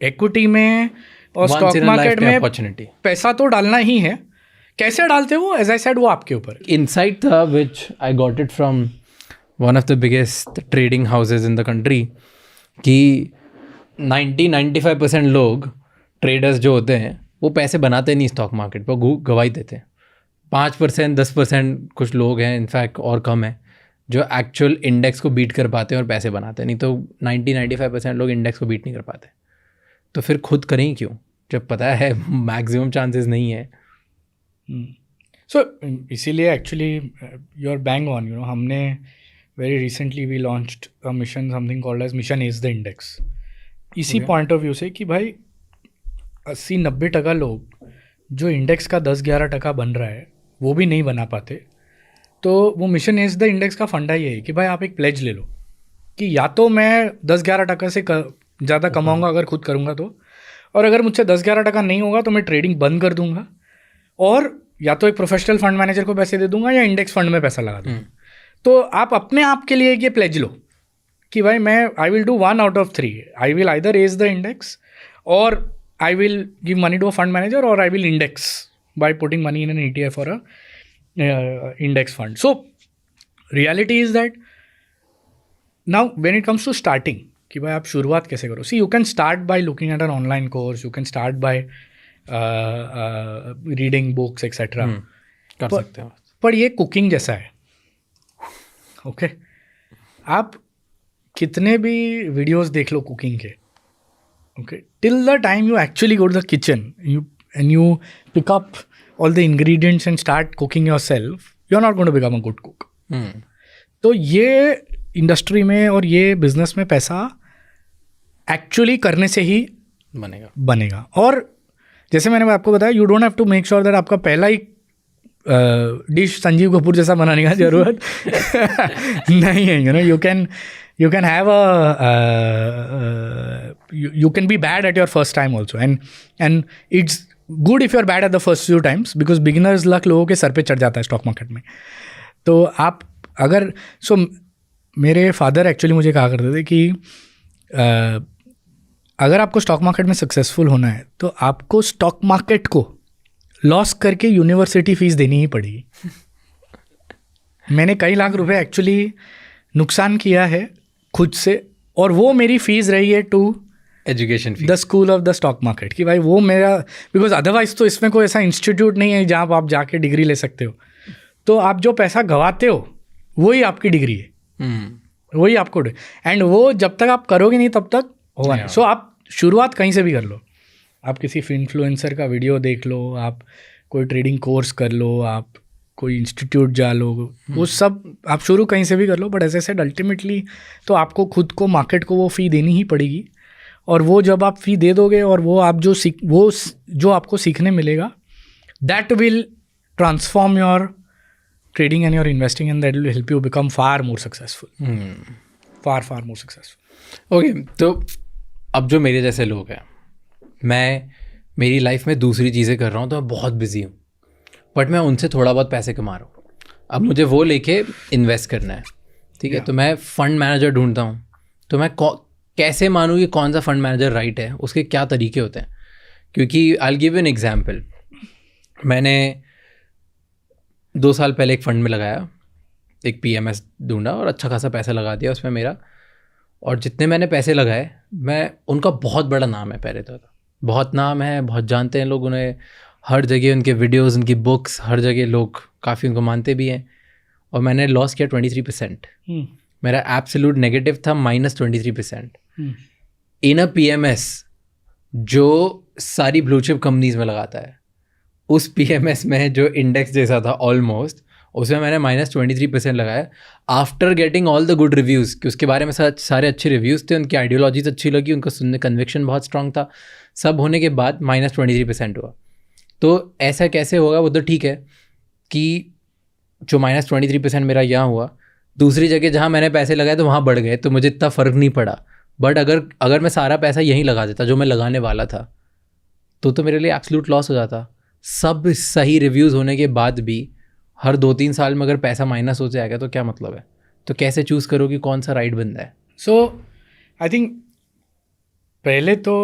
equity में और stock market में, opportunity पैसा तो डालना ही है। कैसे डालते हो, एज आई सेड, वो आपके ऊपर। इनसाइट था which I got it from one of the biggest trading houses in the country कि 90-95% लोग ट्रेडर्स जो होते हैं वो पैसे बनाते नहीं स्टॉक मार्केट पर, गवाही देते हैं। 5%, 10% कुछ लोग हैं, इनफैक्ट और कम है, जो एक्चुअल इंडेक्स को बीट कर पाते हैं और पैसे बनाते हैं। नहीं तो 90-95% लोग इंडेक्स को बीट नहीं कर पाते। तो फिर खुद करें क्यों जब पता है मैक्सिमम चांसेस नहीं है। सो इसीलिए actually you are bang on, you know, हमने very recently we launched a mission, something called as mission is the index. इसी पॉइंट ऑफ व्यू से कि भाई 80-90% लोग जो इंडेक्स का 10-11% बन रहा है वो भी नहीं बना पाते। तो वो मिशन इज द इंडेक्स का फंडा ये है कि भाई आप एक प्लेज ले लो कि या तो मैं 10-11% से ज़्यादा कमाऊंगा अगर खुद करूंगा तो, और अगर मुझसे 10-11% नहीं होगा तो मैं ट्रेडिंग बंद कर दूंगा और या तो एक प्रोफेशनल फंड मैनेजर को पैसे दे दूंगा या इंडेक्स फंड में पैसा लगा दूंगा। तो आप अपने आप के लिए ये प्लेज लो कि भाई मैं I will do 1 out of 3, I will either raise the index और I will give money to a fund manager or I will index by putting money in an ETF or a index fund. So reality is that now when it comes to starting, कि भाई आप शुरुआत कैसे करो, see you can start by looking at an online course, you can start by reading books etc. कर सकते हैं। पर ये कुकिंग जैसा है, ओके आप कितने भी वीडियोस देख लो कुकिंग के, okay, till the time you actually go to the kitchen and you pick up all the ingredients and start cooking yourself, you're not going to become a good cook. तो ये industry में और ये business में पैसा actually करने से ही बनेगा। और जैसे मैंने आपको बताया, you don't have to make sure that आपका पहला ही डिश संजीव कपूर जैसा बनाने का जरूरत नहीं है। You know, you can have you can be bad at your first time also, and it's good if you're bad at the first few times because beginners luck लोगों के सर पे चढ़ जाता है स्टॉक मार्केट में। तो आप अगर मेरे फादर एक्चुअली मुझे कहा करते थे कि अगर आपको स्टॉक मार्केट में सक्सेसफुल होना है तो आपको स्टॉक मार्केट को लॉस करके यूनिवर्सिटी फीस देनी ही पड़ेगी। मैंने कई लाख रुपए एक्चुअली नुकसान किया है खुद से, और वो मेरी फीस रही है to education the school of the stock market कि भाई वो मेरा, बिकॉज अदरवाइज तो इसमें कोई ऐसा इंस्टीट्यूट नहीं है जहाँ आप जाके डिग्री ले सकते हो। तो आप जो पैसा गंवाते हो वही आपकी डिग्री है, वही आपको, एंड वो जब तक आप करोगे नहीं तब तक होगा नहीं। सो आप शुरुआत कहीं से भी कर लो, आप किसी इन्फ्लुएंसर का वीडियो देख लो, आप कोई ट्रेडिंग कोर्स कर लो, आप कोई इंस्टीट्यूट जा लो, वो सब आप शुरू कहीं से भी कर लो। बट ऐसे सेड अल्टीमेटली तो आपको खुद को, मार्केट को वो फ़ी देनी ही पड़ेगी। और वो जब आप फी दे दोगे और वो आप जो आपको सीखने मिलेगा, that will transform your trading and your investing and that will help you become far more successful, far more successful. Okay, तो अब जो मेरे जैसे लोग हैं, मैं मेरी लाइफ में दूसरी चीज़ें कर रहा हूँ तो मैं बहुत बिजी हूँ, बट मैं उनसे थोड़ा बहुत पैसे कमा रहा हूँ। अब मुझे वो लेके इन्वेस्ट करना है, ठीक है, तो मैं फ़ंड मैनेजर ढूंढता हूँ। तो मैं कैसे मानूँ कि कौन सा फ़ंड मैनेजर राइट है, उसके क्या तरीके होते हैं? क्योंकि I will give an example. मैंने 2 साल पहले एक फ़ंड में लगाया, एक PMS ढूंढा और अच्छा खासा पैसा लगा दिया उसमें मेरा। और जितने मैंने पैसे लगाए, मैं उनका बहुत बड़ा नाम है, पहले तो बहुत नाम है, बहुत जानते हैं लोग उन्हें, हर जगह उनके वीडियोस, उनकी बुक्स, हर जगह लोग काफ़ी उनको मानते भी हैं। और मैंने लॉस किया 23%। मेरा एब्सोल्यूट नेगेटिव था -23%। इन अ PMS जो सारी ब्लू चिप कंपनीज में लगाता है, उस PMS में जो इंडेक्स जैसा था ऑलमोस्ट, उसमें मैंने -23% लगाया after getting all the good reviews, कि उसके बारे में सारे अच्छे रिव्यूज़ थे, उनकी आइडियोलॉजीज अच्छी लगी, उनको सुनने कन्विक्शन बहुत स्ट्रांग था, सब होने के बाद -23% हुआ। तो ऐसा कैसे होगा? वो तो ठीक है कि जो -23% मेरा यहाँ हुआ, दूसरी जगह जहाँ मैंने पैसे लगाए तो वहाँ बढ़ गए, तो मुझे इतना फ़र्क नहीं पड़ा। बट अगर मैं सारा पैसा यहीं लगा देता जो मैं लगाने वाला था, तो मेरे लिए एब्सोल्यूट लॉस हो जाता। सब सही रिव्यूज़ होने के बाद भी हर 2-3 साल में अगर पैसा माइनस हो जाएगा तो क्या मतलब है? तो कैसे चूज़ करो कि कौन सा राइट बंदा है? सो आई थिंक पहले तो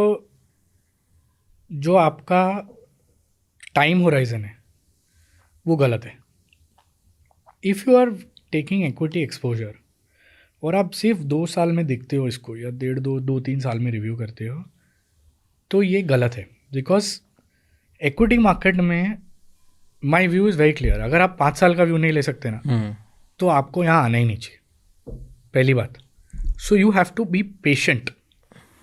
जो आपका टाइम होराइजन है वो गलत है। If you are taking equity exposure और आप सिर्फ 2 साल में देखते हो इसको, या 2-3 साल में रिव्यू करते हो, तो ये गलत है। बिकॉज इक्विटी मार्केट में my view is very clear. अगर आप 5 साल का व्यू नहीं ले सकते ना, तो आपको यहाँ आना ही नहीं चाहिए, पहली बात। So you have to be patient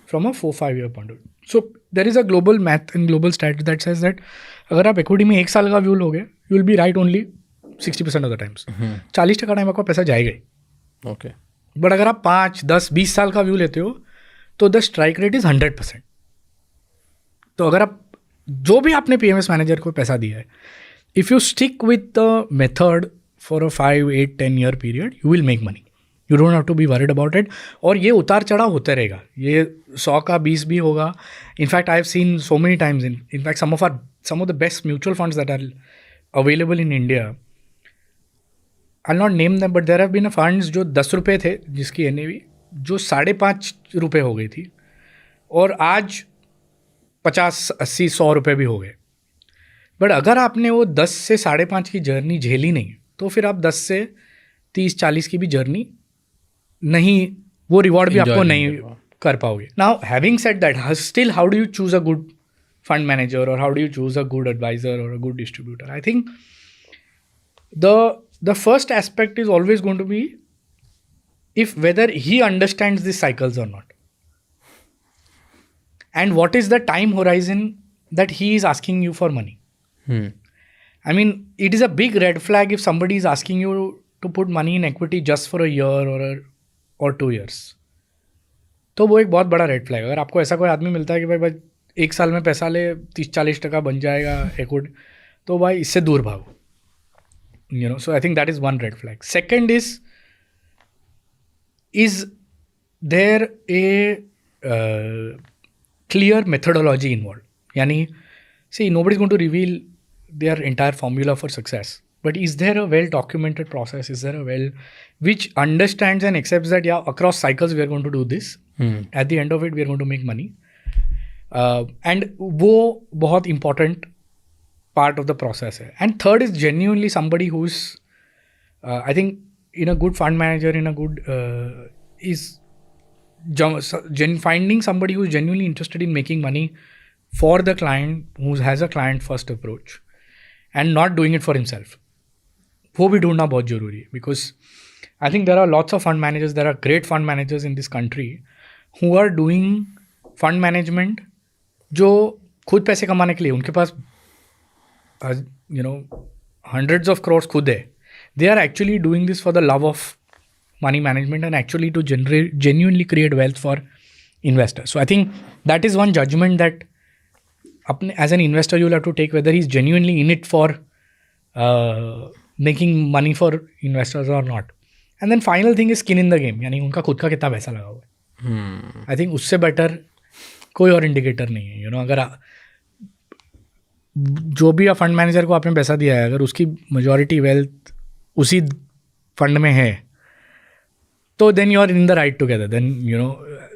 from a 4-5 year point of view. So there is a global math and global stat that says that अगर आप इक्विटी में 1 साल का व्यू लोगे, you will be right only 60% of the times. 40% time आपका पैसा जाएगा ही। Okay, but अगर आप 5, 10, 20 साल का व्यू लेते हो तो द स्ट्राइक रेट इज़ 100%। तो अगर आप जो भी आपने PMS मैनेजर को पैसा दिया है, if you stick with the method for a 5, 8, 10 year period, you will make money. You don't have to be worried about it. और ये उतार चढ़ाव होता रहेगा, ये 100 का 20 भी होगा। In fact I have seen so many times in fact some of the best mutual funds that are available in India, I'll not name them, but there have been funds जो 10 रुपये थे जिसकी NAV, जो 5.5 रुपये हो गई थी, और आज 50, 80, 100 रुपये भी हो गए। बट अगर आपने वो 10 से 5.5 की जर्नी झेली नहीं, तो फिर आप 10 से 30, 40 की भी जर्नी नहीं, वो रिवॉर्ड भी आपको नहीं कर पाओगे। Now having said that, still how do you choose a good fund manager, or how do you choose a good advisor or a good distributor? I think the first aspect is always going to be if whether he understands these cycles or not, and what is the time horizon that he is asking you for money. I mean, it is a big red flag if somebody is asking you to put money in equity just for a year or 2 years. तो वो एक बहुत बड़ा red flag. अगर आपको ऐसा कोई आदमी मिलता है कि भाई 1 साल में पैसा ले 30-40% बन जाएगा इक्विटी, तो भाई इससे दूर भागो, you know. So I think that is one red flag. Second is there a clear methodology involve? यानी see nobody is going to reveal their entire formula for success, but is there a well documented process? Is there a well which understands and accepts that yeah, across cycles we are going to do this, at the end of it we are going to make money, and वो बहुत important part of the process है. And third is genuinely somebody who's I think in a good fund manager, in a good is finding somebody who's genuinely interested in making money for the client, who has a client first approach and not doing it for himself. वो भी ढूंढना बहुत ज़रूरी है, because I think there are lots of fund managers, there are great fund managers in this country who are doing fund management जो खुद पैसे कमाने के लिए, उनके पास you know hundreds of crores खुद है. They are actually doing this for the love of money management and actually to genuinely create wealth for investor. So I think that is one judgment that as an investor you'll have to take, whether he's genuinely in it for making money for investors or not. And then final thing is skin in the game, यानी उनका खुद का कितना पैसा लगा हुआ है. I think उससे बेटर कोई और इंडिकेटर नहीं है. अगर जो भी फंड मैनेजर को आपने पैसा दिया है, अगर उसकी मेजॉरिटी वेल्थ उसी फंड में है, तो then you are in the right together. Then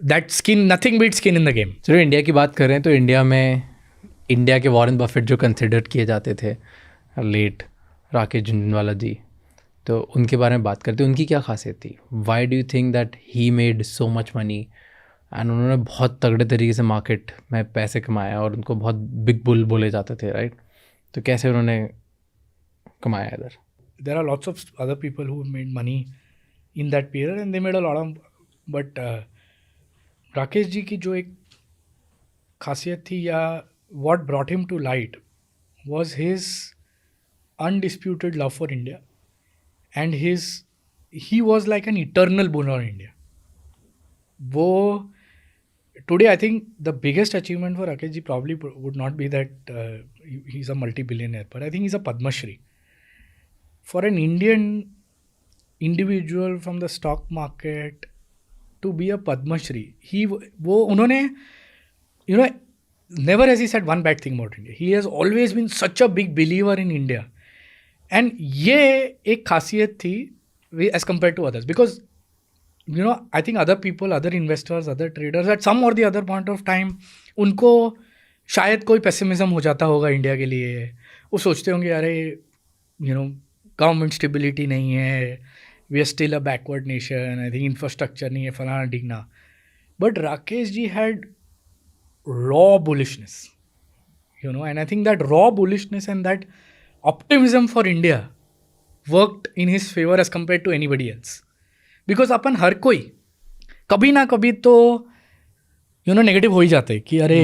that skin, nothing beat skin in the game. चलो इंडिया की बात कर रहे हैं तो इंडिया के वॉरेन बफेट जो कंसिडर किए जाते थे लेट राकेश झुनझुनवाला जी, तो उनके बारे में बात करते हैं. उनकी क्या खासियत थी? Why do you think that he made so much money and उन्होंने बहुत तगड़े तरीके से मार्केट में पैसे कमाया और उनको बहुत बिग बुल बोले जाते थे, राइट? तो कैसे उन्होंने कमाया इधर? There are lots of other people who made money in that period and they made a lot of, but Rakesh ji की जो एक खासियत थी, या what brought him to light was his undisputed love for India, and he was like an eternal bull on India. Today I think the biggest achievement for Rakesh ji probably would not be that he's a multi-billionaire, but I think he's a Padma Shri. For an Indian individual from the stock market to be a Padma Shri, उन्होंने never has he said one bad thing about India. He has always been such a big believer in India. And ये एक खासियत थी as compared to others, because I think other people, other investors, other traders at some or the other point of time उनको शायद कोई pessimism हो जाता होगा इंडिया के लिए. वो सोचते होंगे अरे गवर्नमेंट स्टेबिलिटी नहीं है, we are still a backward nation, I think infrastructure नहीं है, फलाना डिगना. But Rakesh ji had raw bullishness, and I think that raw bullishness and that optimism for India worked in his favor as compared to anybody else. Because अपन हर कोई कभी ना कभी तो negative हो ही जाते हैं कि अरे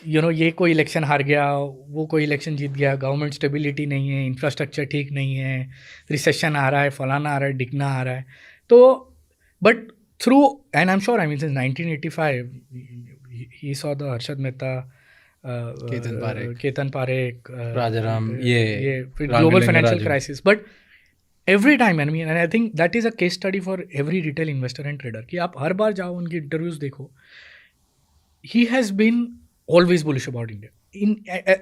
ये कोई इलेक्शन हार गया, वो कोई इलेक्शन जीत गया, गवर्नमेंट स्टेबिलिटी नहीं है, इंफ्रास्ट्रक्चर ठीक नहीं है, रिसेशन आ रहा है, फलाना आ रहा है, डिगना आ रहा है. तो but through, and I am sure, since 1985 he saw the Harshad Mehta, Ketan Parekh, Rajaram, global financial crisis. But every time, and I think that is a case study for every retail investor and trader, कि आप हर बार जाओ उनकी interviews देखो, he has been always bullish about India,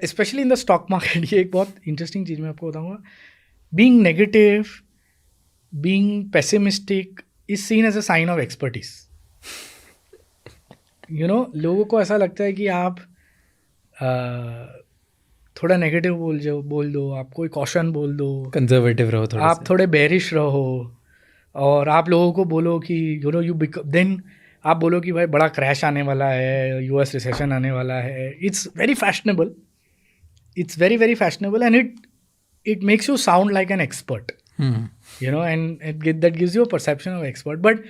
especially in the stock market. ये एक बहुत interesting चीज़ मैं आपको बताऊँगा. Being negative, being pessimistic is seen as a sign of expertise. लोगों को ऐसा लगता है कि आप थोड़ा नेगेटिव बोल दो, आप कोई कॉशन बोल दो, कंजर्वेटिव रहो थोड़ा, आप थोड़े बेरिश रहो, और आप लोगों को बोलो कि देन आप बोलो कि भाई बड़ा क्रैश आने वाला है, यूएस रिसेशन आने वाला है. It's very fashionable, it's very very fashionable, and it makes you sound like an expert, and that gives you a perception of expert. But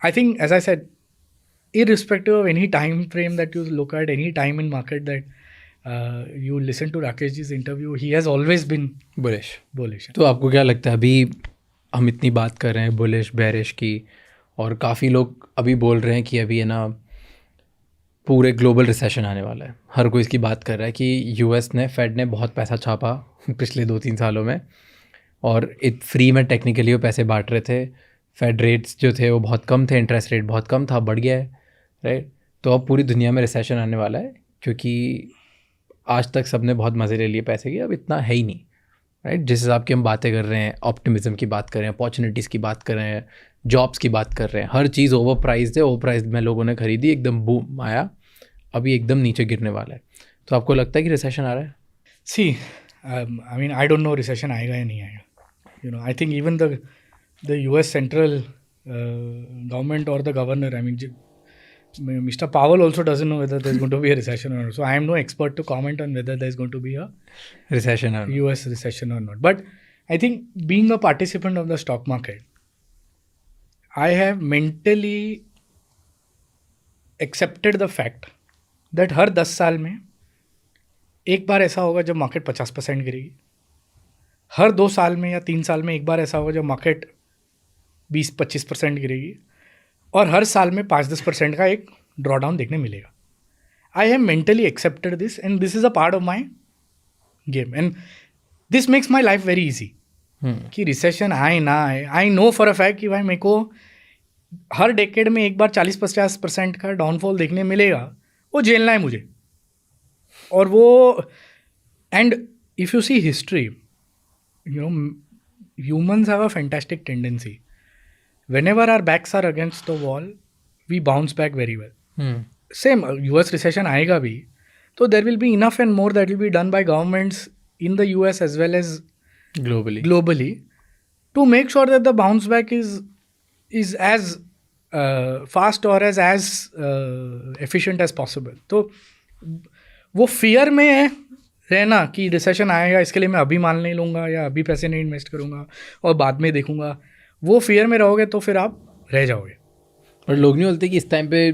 I think, as I said, irrespective of any time frame that you look at, any time in market that you listen to Rakesh ji's interview, he has always been bullish. तो आपको क्या लगता है, अभी हम इतनी बात कर रहे हैं बुलिश बेरिश की, और काफ़ी लोग अभी बोल रहे हैं कि अभी है ना पूरे ग्लोबल रिसेशन आने वाला है. हर कोई इसकी बात कर रहा है कि यूएस ने, फेड ने बहुत पैसा छापा पिछले 2-3 सालों में, और फ्री में टेक्निकली वो पैसे बांट रहे थे. फेड रेट्स जो थे वो बहुत कम थे, इंटरेस्ट रेट बहुत कम था, बढ़ गया है, राइट? तो अब पूरी दुनिया में रिसेशन आने वाला है, क्योंकि आज तक सबने बहुत मज़े ले लिए पैसे के, अब इतना है ही नहीं, राइट? जिस हिसाब की हम बातें कर रहे हैं, ऑप्टिमिज्म की बात कर रहे हैं, अपॉर्चुनिटीज़ की बात कर रहे हैं, जॉब्स की बात कर रहे हैं, हर चीज़ ओवर प्राइस्ड है, ओवर प्राइस्ड में लोगों ने खरीदी, एकदम बूम आया, अभी एकदम नीचे गिरने वाला है. तो आपको लगता है कि रिसेशन आ रहा है? सी, आई डोंट नो रिसेशन आएगा या नहीं आएगा. I think even the US central government or the governor, Mr. Powell also doesn't know whether there's going to be a recession or not. So I am no expert to comment on whether there's going to be a recession or US recession or not. But I think being a participant of the stock market, I have mentally accepted the fact that हर 10 साल में एक बार ऐसा होगा जब market 50% गिरेगी, हर 2 साल में या 3 साल में एक बार ऐसा होगा जब मार्केट 20-25% गिरेगी, और हर साल में 5-10% का एक ड्रॉडाउन देखने मिलेगा. I have mentally accepted this and this is a part of my game and this makes my life very easy. कि रिसेशन आए ना आए, I know for a fact कि भाई मेरे को हर डेकेड में एक बार 40-50% का डाउनफॉल देखने मिलेगा, वो झेलना है मुझे. और वो and if you see history, you know, humans have a fantastic tendency. Whenever our backs are against the wall, we bounce back very well. Same, US recession आएगा भी, तो there will be enough and more that will be done by governments in the US as well as globally to make sure that the bounce back is as fast or as efficient as possible. तो वो fear में रहना कि recession आएगा, इसके लिए मैं अभी माल नहीं लूँगा या अभी पैसे नहीं इन्वेस्ट करूँगा और बाद में देखूँगा, वो फियर में रहोगे तो फिर आप रह जाओगे. और लोग नहीं बोलते कि इस टाइम पे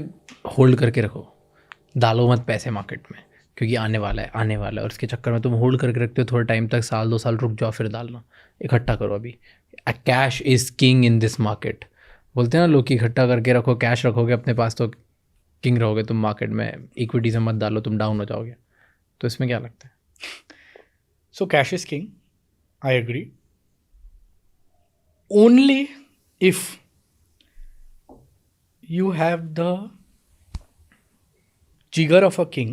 होल्ड करके रखो, डालो मत पैसे मार्केट में क्योंकि आने वाला है, और उसके चक्कर में तुम होल्ड करके रखते हो थोड़ा टाइम तक, 1-2 साल रुक जाओ फिर डालना, इकट्ठा करो. अभी cash is king in this market बोलते हैं ना लोग कि इकट्ठा करके रखो, कैश रखोगे अपने पास तो किंग रहोगे तुम मार्केट में, इक्विटी से मत डालो, तुम डाउन हो जाओगे. तो इसमें क्या लगता है? So cash is king, I agree. Only if you have the jigger of a king,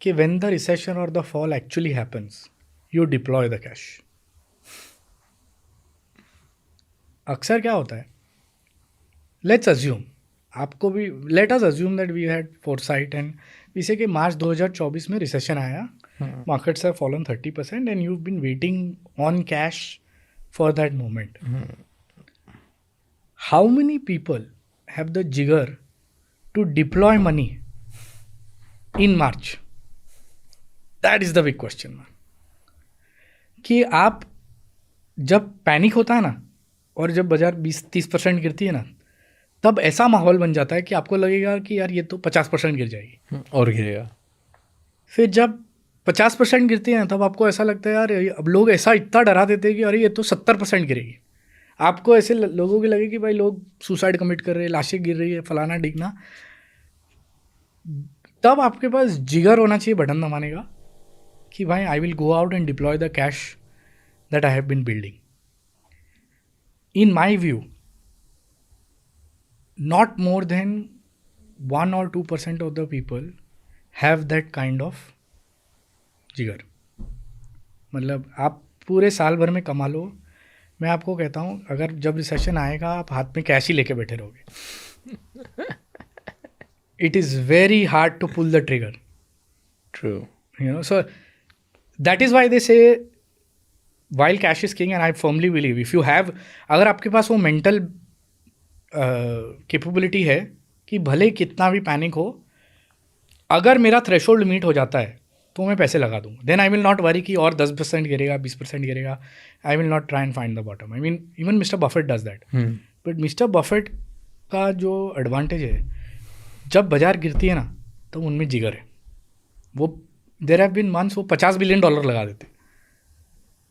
कि when the recession or the fall actually happens, you deploy the cash. अक्सर क्या होता है, let's assume, आपको भी let us assume that we had foresight and we say कि मार्च 2024 में recession आया, markets have fallen 30% and you've been waiting on cash for that moment. How many people have the jigger to deploy money in March? That is the big question. कि आप जब panic होता है ना और जब बाजार 20-30% गिरती है ना, तब ऐसा माहौल बन जाता है कि आपको लगेगा कि यार ये तो 50% गिर जाएगी और गिरेगा. फिर जब 50% गिरती है ना, तब आपको ऐसा लगता है यार अब लोग ऐसा इतना डरा देते हैं कि अरे ये तो 70% गिरेगी. आपको ऐसे लोगों के लगे कि भाई लोग सुसाइड कमिट कर रहे हैं, लाशें गिर रही है, फलाना डिगना. तब आपके पास जिगर होना चाहिए बटन दबाने का कि भाई I will go out and deploy the cash that I have been building. In my view, not more than 1 or 2% of the people have that kind of जिगर. मतलब आप पूरे साल भर में कमा लो, मैं आपको कहता हूँ अगर जब रिसेशन आएगा आप हाथ में कैश ही लेके बैठे रहोगे. It is very hard to pull the trigger. True. You know, so that is why they say while cash is king and I firmly believe if you have, अगर आपके पास वो मेंटल कैपेबिलिटी है कि भले कितना भी पैनिक हो, अगर मेरा थ्रेशोल्ड मीट हो जाता है तो मैं पैसे लगा दूँ, then I will not worry कि और 10% गिरेगा, 20% गिरेगा. I will not try and find the bottom. I mean even mister Buffett does that. But mister Buffett का जो एडवांटेज है, जब बाजार गिरती है ना तो उनमें जिगर है. वो देयर हैव बीन मंथ्स वो $50 बिलियन लगा देते.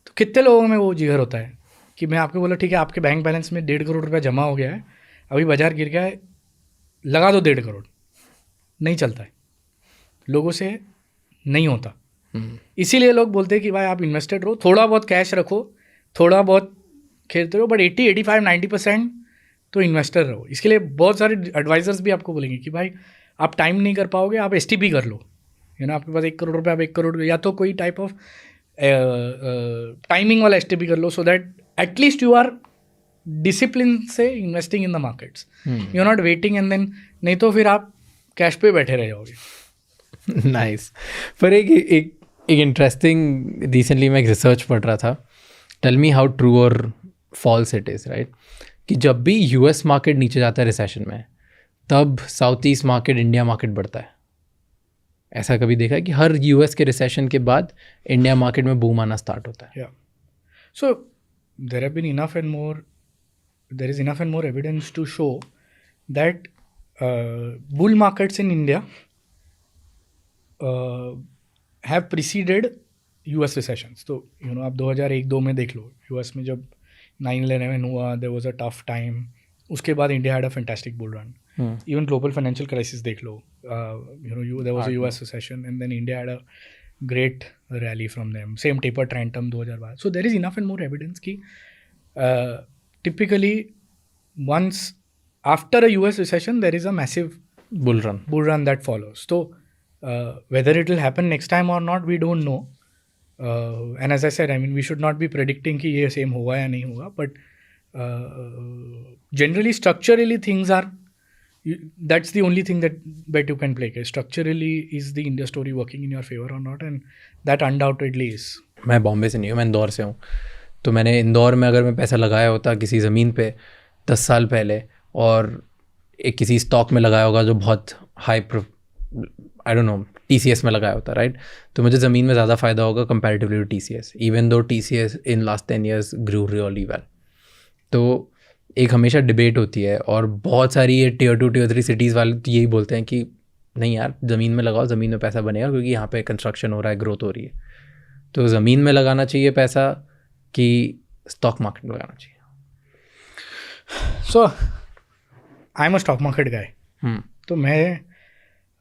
तो कितने लोगों में वो जिगर होता है कि मैं आपको बोला ठीक है आपके बैंक बैलेंस में 1.5 करोड़ रुपया जमा हो गया है, अभी बाजार गिर गया है, लगा दो 1.5 करोड़. नहीं चलता है, लोगों से नहीं होता. इसीलिए लोग बोलते हैं कि भाई आप इन्वेस्टेड रहो, थोड़ा बहुत कैश रखो, थोड़ा बहुत खेलते रहो, बट 80-85-90% तो इन्वेस्टर रहो. इसके लिए बहुत सारे एडवाइजर्स भी आपको बोलेंगे कि भाई आप टाइम नहीं कर पाओगे, आप STP कर लो. यू नो, आपके पास 1 करोड़ रुपये, आप 1 करोड़ या तो कोई टाइप ऑफ टाइमिंग वाला STP कर लो, so that at least you are discipline से investing in the markets. You are not waiting and then, नहीं तो फिर आप कैश पे बैठे रह जाओगे. नाइस. पर एक इंटरेस्टिंग, रिसेंटली मैं एक रिसर्च पढ़ रहा था, टेल मी हाउ ट्रू और फॉल्स इट इज़, राइट, कि जब भी US मार्केट नीचे जाता है रिसेशन में, तब south east market, India market बढ़ता है. ऐसा कभी देखा है कि हर US के रिसेशन के बाद इंडिया मार्केट में बूम आना स्टार्ट होता है? Yeah. So there have been there is enough and more evidence to show that bull markets in India have preceded US recessions. तो आप 2001-2 में देख लो, US में जब 9/11 हुआ, there was a tough time, उसके बाद India had a fantastic bull run. Even global financial crisis देख लो, there was a US recession and then India had a great rally from them. Same taper tantrum 2012. So there is enough and more evidence कि typically once after a US recession there is a massive bull run that follows. So whether it will happen next time or not, we don't know. And as I said, I mean, we should not be predicting कि ये same होगा या नहीं होगा, but generally structurally things are. That's the only thing that you can play. Structurally, is the India story working in your favor or not? And that undoubtedly is. मैं बॉम्बे से नहीं हूँ, मैं इंदौर से हूँ. तो मैंने इंदौर में अगर मैं पैसा लगाया होता किसी ज़मीन पे 10 साल पहले और एक किसी स्टॉक में लगाया होगा जो बहुत high I don't know TCS में लगाया होता, राइट? तो मुझे ज़मीन में ज़्यादा फ़ायदा होगा comparatively to TCS, even though TCS in last 10 years grew really well. तो एक हमेशा डिबेट होती है और बहुत सारी ये Tier 2 Tier 3 सिटीज़ वाले तो यही बोलते हैं कि नहीं यार, ज़मीन में लगाओ, ज़मीन में पैसा बनेगा क्योंकि यहाँ पे कंस्ट्रक्शन हो रहा है, ग्रोथ हो रही है. तो ज़मीन में लगाना चाहिए पैसा कि स्टॉक मार्केट में लगाना चाहिए? So I am a stock market guy. तो मैं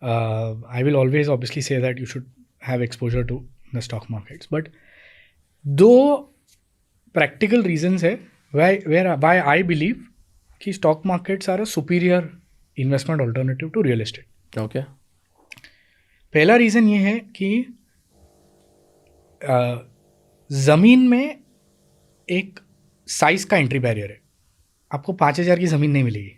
I will always obviously say that you should have exposure to the stock markets, but दो प्रैक्टिकल रीजंस है why I believe कि stock markets are a superior investment alternative to real estate. Okay. पहला reason ये है कि ज़मीन में एक साइज का एंट्री बैरियर है. आपको 5,000 की ज़मीन नहीं मिलेगी,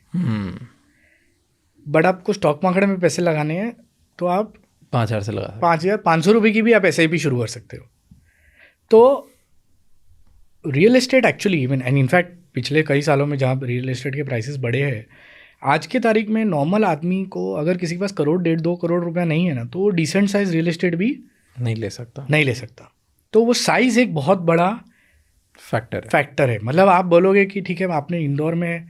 बट आपको स्टॉक मार्केट में पैसे लगाने हैं तो आप 5,000 से लगा 5,500 रुपये की भी आप ऐसे भी शुरू कर सकते हो. तो real estate actually even and in fact पिछले कई सालों में जहाँ रियल एस्टेट के प्राइसेस बढ़े हैं, आज के तारीख में नॉर्मल आदमी को अगर किसी के पास 1, 1.5, 2 करोड़ रुपया नहीं है ना, तो वो डिसेंट साइज रियल एस्टेट भी नहीं ले सकता. तो वो साइज़ एक बहुत बड़ा फैक्टर है. मतलब आप बोलोगे कि ठीक है, आपने इंदौर में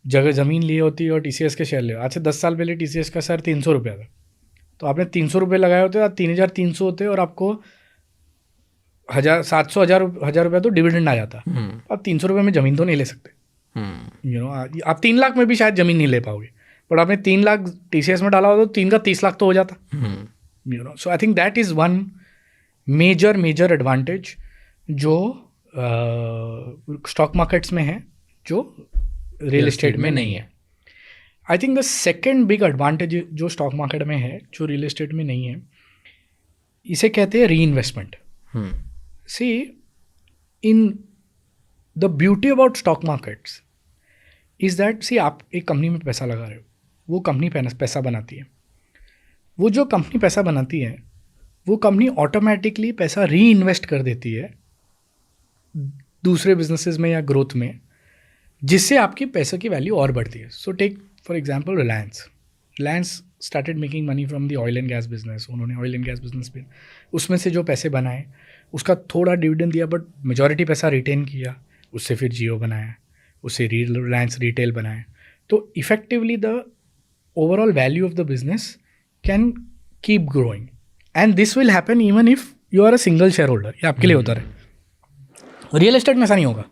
जगह ज़मीन ली होती और TCS के शेयर लिए, आज से 10 साल पहले TCS का शेयर 300 रुपया था, तो आपने 300 रुपये लगाए होते, आप 3,300 होते और आपको 1,700 1,000 रुपया तो डिविडेंड आ जाता. आप 300 रुपये में ज़मीन तो नहीं ले सकते. आप 3 लाख में भी शायद ज़मीन नहीं ले पाओगे, बट आपने 3 लाख TCS में डाला हो तो 3 का 30 लाख तो हो जाता. So I think that is one major advantage जो स्टॉक मार्केट्स में है, जो रियल एस्टेट में नहीं है. I think the second big advantage जो स्टॉक मार्केट में है, जो रियल एस्टेट में नहीं है, इसे कहते हैं री investment. See, in the beauty about stock markets is that, see, आप एक कंपनी में पैसा लगा रहे हो, वो कंपनी पैसा बनाती है. वो जो कंपनी पैसा बनाती है, वो कंपनी ऑटोमेटिकली पैसा री इन्वेस्ट कर देती है दूसरे बिजनेसेस में या ग्रोथ में, जिससे आपकी पैसे की वैल्यू और बढ़ती है. So take for example Reliance started making money from the oil and gas business. उन्होंने ऑयल एंड गैस बिजनेस में उसमें से जो पैसे बनाए, उसका थोड़ा डिविडेंड दिया, बट मेजॉरिटी पैसा रिटेन किया, उससे फिर जियो बनाया, उससे रिलायंस रिटेल बनाया. तो effectively the overall value of the business can keep growing, and this will happen even if you are a single share holder. ये आपके लिए होता रहे. रियल एस्टेट में ऐसा नहीं होगा.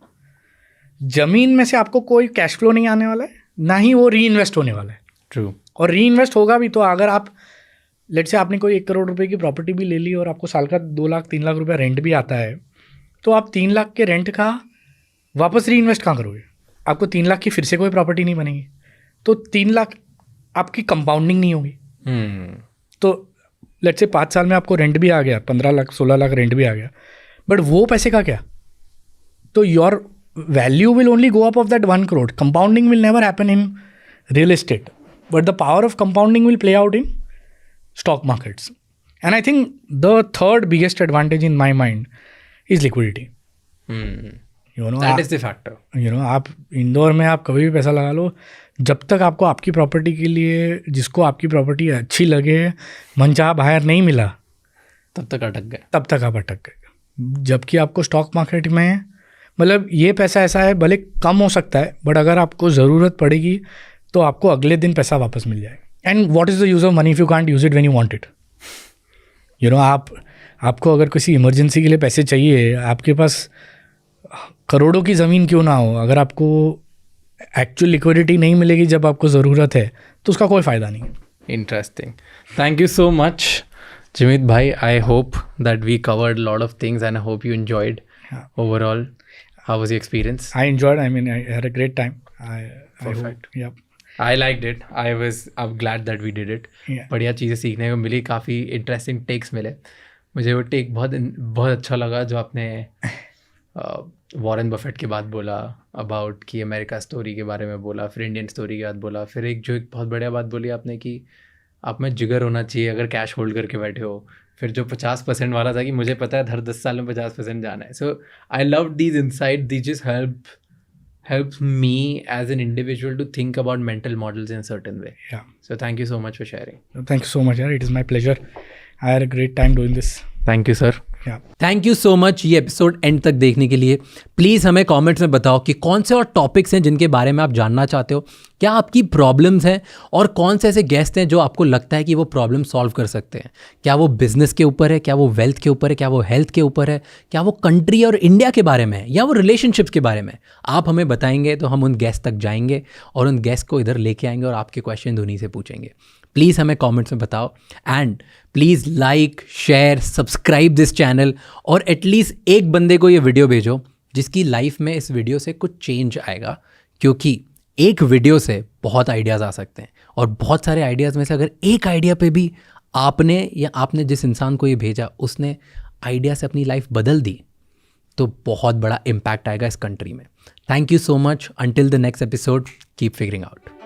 ज़मीन में से आपको कोई कैश फ्लो नहीं आने वाला है, ना ही वो री इन्वेस्ट होने वाला है. ट्रू. और री इन्वेस्ट होगा भी तो अगर आप लेट से आपने कोई 1 करोड़ रुपए की प्रॉपर्टी भी ले ली और आपको साल का 2 लाख 3 लाख रुपया रेंट भी आता है, तो आप 3 लाख के रेंट का वापस री इन्वेस्ट कहाँ करोगे? आपको 3 लाख की फिर से कोई प्रॉपर्टी नहीं बनेगी, तो 3 लाख आपकी कंपाउंडिंग नहीं होगी. तो लेट से 5 साल में आपको रेंट भी आ गया, 15 लाख 16 लाख रेंट भी आ गया, बट वो पैसे का क्या? तो your value will only go up of that 1 crore. Compounding will never happen in real estate, but the power of compounding will play out in stock markets. And I think the third biggest advantage in my mind is liquidity. That is the factor. आप इंदौर में आप कभी भी पैसा लगा लो, जब तक आपको आपकी प्रॉपर्टी के लिए, जिसको आपकी प्रॉपर्टी अच्छी लगे, मनचाहा बाहर नहीं मिला, तब तक आप अटक गए. जबकि आपको स्टॉक मार्केट में, मतलब ये पैसा ऐसा है, भले कम हो सकता है, बट अगर आपको ज़रूरत पड़ेगी तो आपको अगले दिन पैसा वापस मिल जाएगा. And what is the use of money if you can't use it when you want it? आपको अगर किसी इमरजेंसी के लिए पैसे चाहिए, आपके पास करोड़ों की ज़मीन क्यों ना हो, अगर आपको एक्चुअल लिक्विडिटी नहीं मिलेगी जब आपको ज़रूरत है तो उसका कोई फ़ायदा नहीं है. Interesting. Thank you so much, Jimit bhai. I hope that we covered a lot of things and I hope you enjoyed. Yeah. Overall, how was the experience? I enjoyed. I mean, I had a great time. I Perfect. hope, yeah. I liked it. I'm glad that we did it. Yeah. बढ़िया चीज़ें सीखने को मिली, काफ़ी interesting takes मिले. मुझे वो take बहुत अच्छा लगा जो आपने वॉरेन बफेट के बाद बोला अबाउट कि अमेरिका स्टोरी के बारे में बोला, फिर इंडियन स्टोरी के बाद बोला, फिर एक बहुत बढ़िया बात बोली आपने कि आप में जिगर होना चाहिए अगर कैश होल्ड करके बैठे हो. फिर जो 50% वाला था कि मुझे पता है हर 10 साल में 50% जाना है. So I love these insight, these just helps me as an individual to think about mental models in a certain way. Yeah. So thank you so much for sharing. Thank you so much, yaar. It is my pleasure. I had a great time doing this. Thank you, sir. Yeah. Thank you so much ये episode and तक देखने के लिए. Please हमें comments में बताओ कि कौन से और टॉपिक्स हैं जिनके बारे में आप जानना चाहते हो, क्या आपकी प्रॉब्लम्स हैं और कौन से ऐसे गेस्ट हैं जो आपको लगता है कि वो प्रॉब्लम सॉल्व कर सकते हैं. क्या वो बिजनेस के ऊपर है, क्या वो वेल्थ के ऊपर है, क्या वो हेल्थ के ऊपर है, क्या वो कंट्री और इंडिया के बारे में है, या वो रिलेशनशिप्स के बारे में. आप हमें बताएंगे तो हम उन गेस्ट तक जाएंगे और उन गेस्ट को इधर लेके आएंगे और आपके क्वेश्चन उन्हीं से पूछेंगे. प्लीज़ हमें कमेंट्स में बताओ and please like, share, subscribe this channel और एटलीस्ट एक बंदे को ये वीडियो भेजो जिसकी लाइफ में इस वीडियो से कुछ चेंज आएगा, क्योंकि एक वीडियो से बहुत आइडियाज़ आ सकते हैं और बहुत सारे आइडियाज़ में से अगर एक आइडिया पे भी आपने जिस इंसान को ये भेजा उसने आइडिया से अपनी लाइफ बदल दी तो बहुत बड़ा इम्पैक्ट आएगा इस कंट्री में. Thank you so much. Until the next episode, keep figuring out.